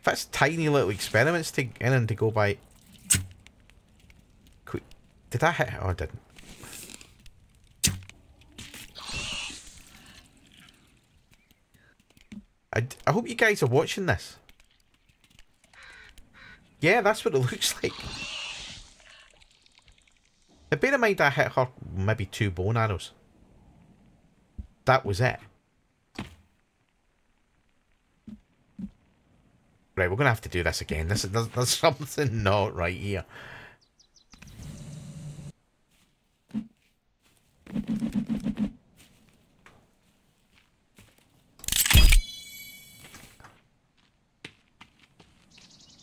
That's tiny little experiments to get in and to go by. Did I hit her? Oh, I didn't. I hope you guys are watching this. Yeah, that's what it looks like. Now, bear in mind I hit her maybe 2 bone arrows. That was it. Right, we're going to have to do this again. There's something not right here.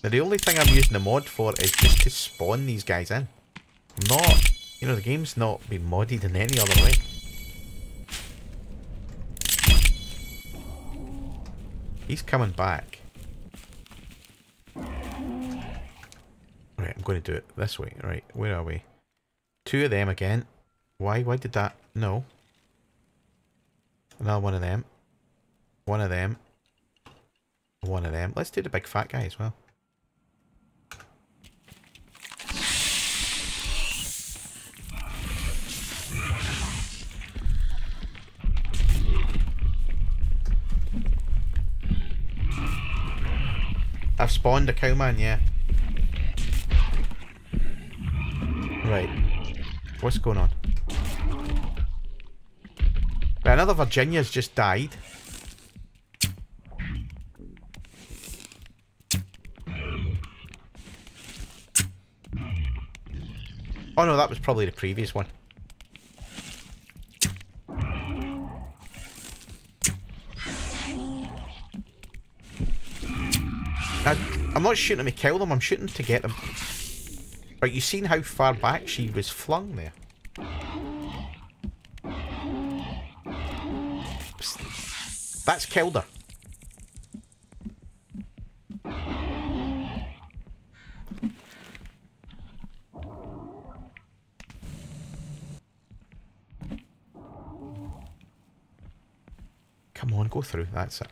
Now, the only thing I'm using the mod for is just to spawn these guys in. Not, you know, the game's not been modded in any other way. He's coming back. Right, I'm going to do it this way. Right, where are we? 2 of them again. Why? Why did that? No. Another one of them. One of them. One of them. Let's do the big fat guy as well. I've spawned a cowman, yeah. Right. What's going on? Right, another Virginia's just died. Oh no, that was probably the previous one. I'm not shooting to kill them, I'm shooting to get them. Right, you seen how far back she was flung there? That's killed her. Come on, go through, that's it.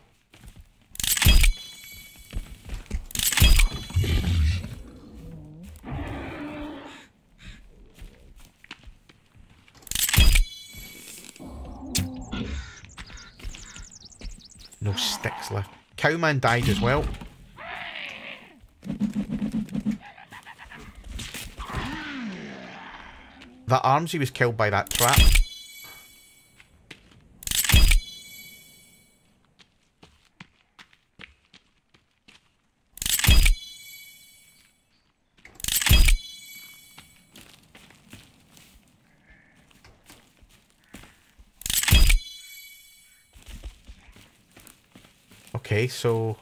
No sticks left. Cowman died as well. That Armsy was killed by that trap. Okay, so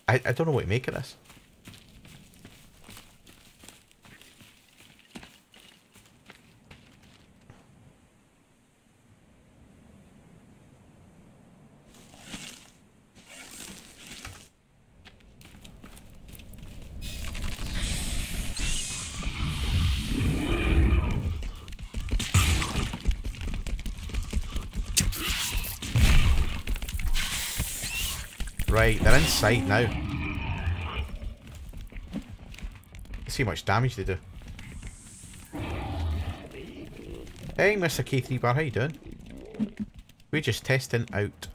I don't know what to make of this. Right, they're inside now. Let's see how much damage they do. Hey, Mr. K3 Bar, how you doing? We're just testing out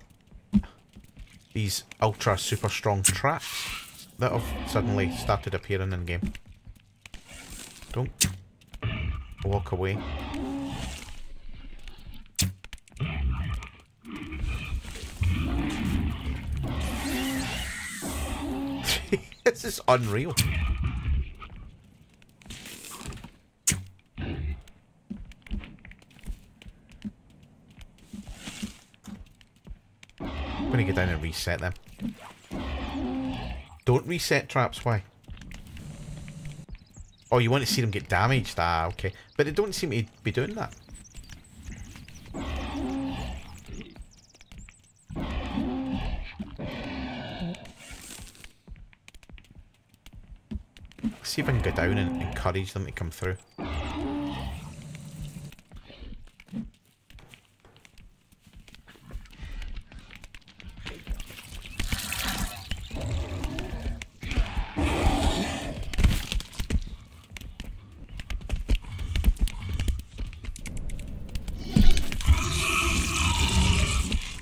these ultra super strong traps that have suddenly started appearing in game. Don't walk away. This is unreal. I'm gonna get down and reset them. Don't reset traps, why? Oh, you want to see them get damaged? Ah, okay. But they don't seem to be doing that. See if I can go down and encourage them to come through.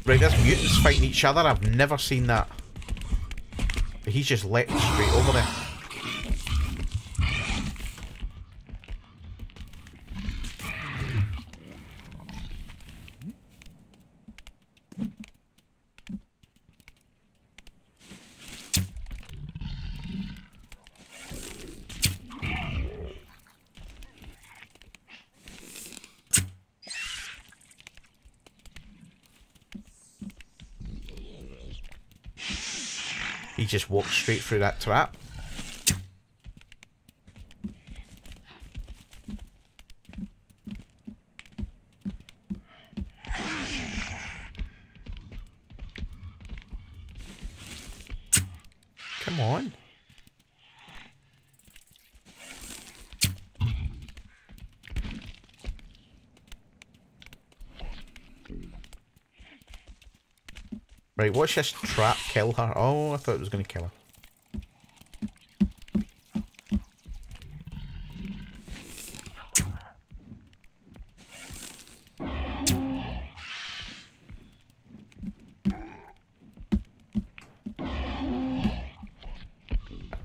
Right, there's mutants fighting each other. I've never seen that. But he's just leapt straight over there. He just walked straight through that trap. Come on. Right, watch this trap kill her. Oh, I thought it was going to kill her.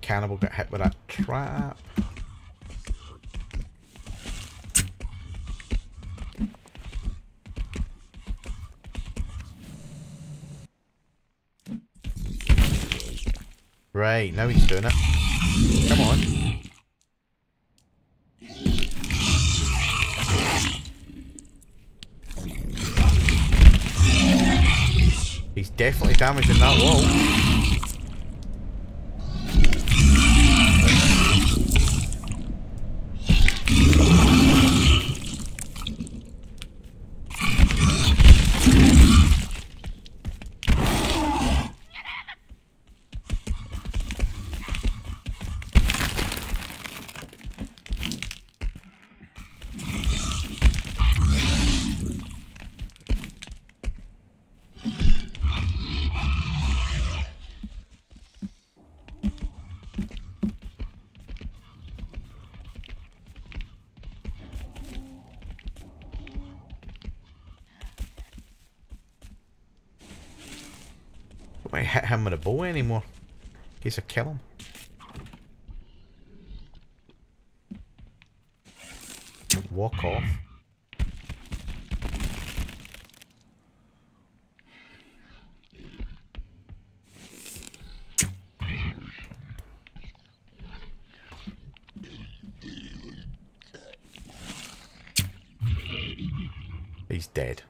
Cannibal got hit with that trap. Right, now he's doing it. Come on. He's definitely damaging that wall. I don't hit him with a bow anymore. In case I kill him. Walk off. He's dead.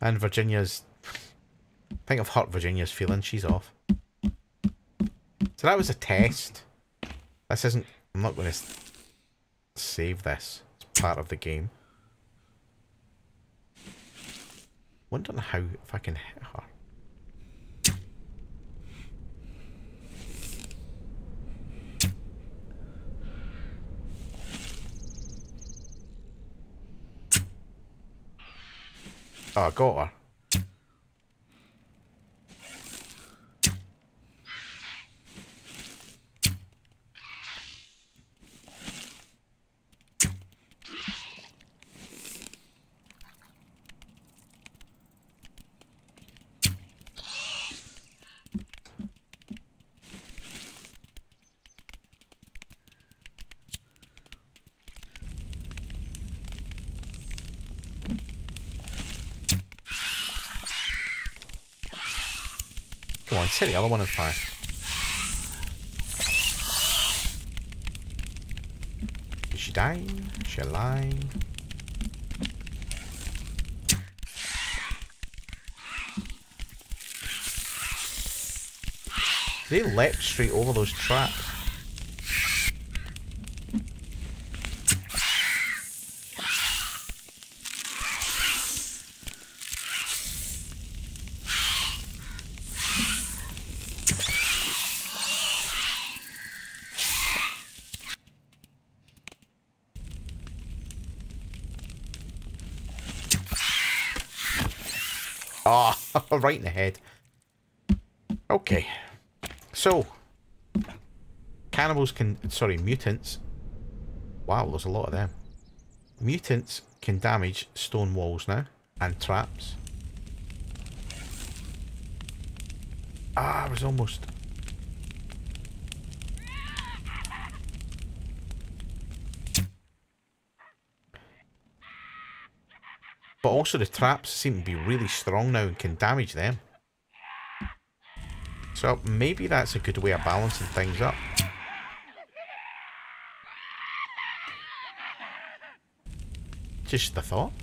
And Virginia's... I think I've hurt Virginia's feelings. She's off. So that was a test. This isn't... I'm not going to save this. It's part of the game. Wondering how... if I can hit her. Oh, I got her. Come on, set the other one on fire. Is she dying? Is she alive? They leapt straight over those traps. Oh, right in the head. Okay. So, cannibals can... sorry, mutants. Wow, there's a lot of them. Mutants can damage stone walls now. And traps. Ah, I was almost... But also the traps seem to be really strong now and can damage them. So maybe that's a good way of balancing things up. Just the thought.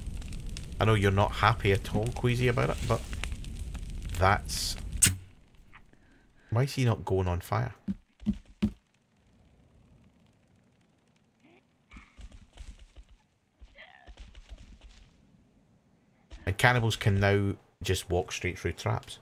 I know you're not happy at all, Queasy, about it, but that's... Why is he not going on fire? cannibals can now just walk straight through traps.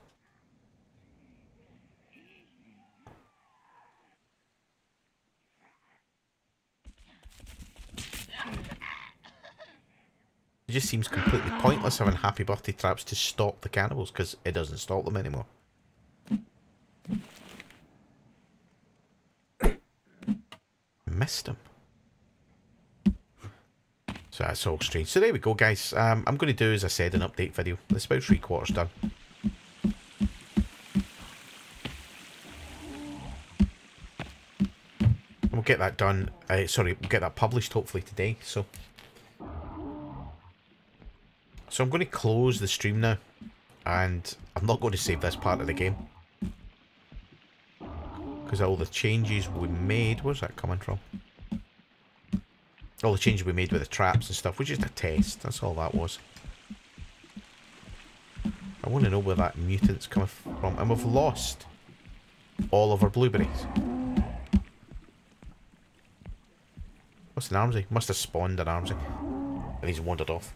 It just seems completely pointless having happy birthday traps to stop the cannibals, because it doesn't stop them anymore. Missed him. So that's all strange. So there we go, guys. I'm going to do, as I said, an update video. It's about 3/4 done. We'll get that done. Sorry, we'll get that published hopefully today. So I'm going to close the stream now, and I'm not going to save this part of the game, because all the changes we made, where's that coming from? All the changes we made with the traps and stuff was just a test, that's all that was. I want to know where that mutant's coming from, and we've lost all of our blueberries. What's an armsy? Must have spawned an armsy, and he's wandered off.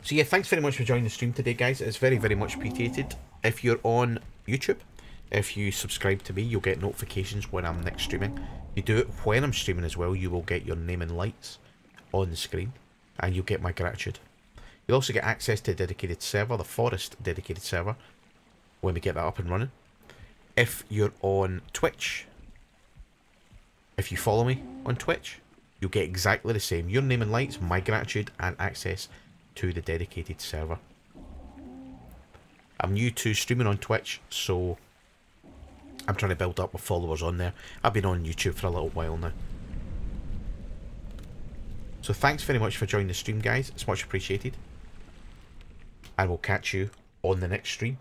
So yeah, thanks very much for joining the stream today, guys. It's very, very much appreciated. If you're on YouTube, if you subscribe to me, you'll get notifications when I'm next streaming. If you do it when I'm streaming as well, you will get your name and lights on the screen, and you'll get my gratitude. You'll also get access to a dedicated server, the Forest dedicated server, when we get that up and running. If you're on Twitch, if you follow me on Twitch, you'll get exactly the same. Your name and lights, my gratitude, and access to the dedicated server. I'm new to streaming on Twitch, so I'm trying to build up my followers on there. I've been on YouTube for a little while now. So thanks very much for joining the stream, guys. It's much appreciated. And we'll catch you on the next stream.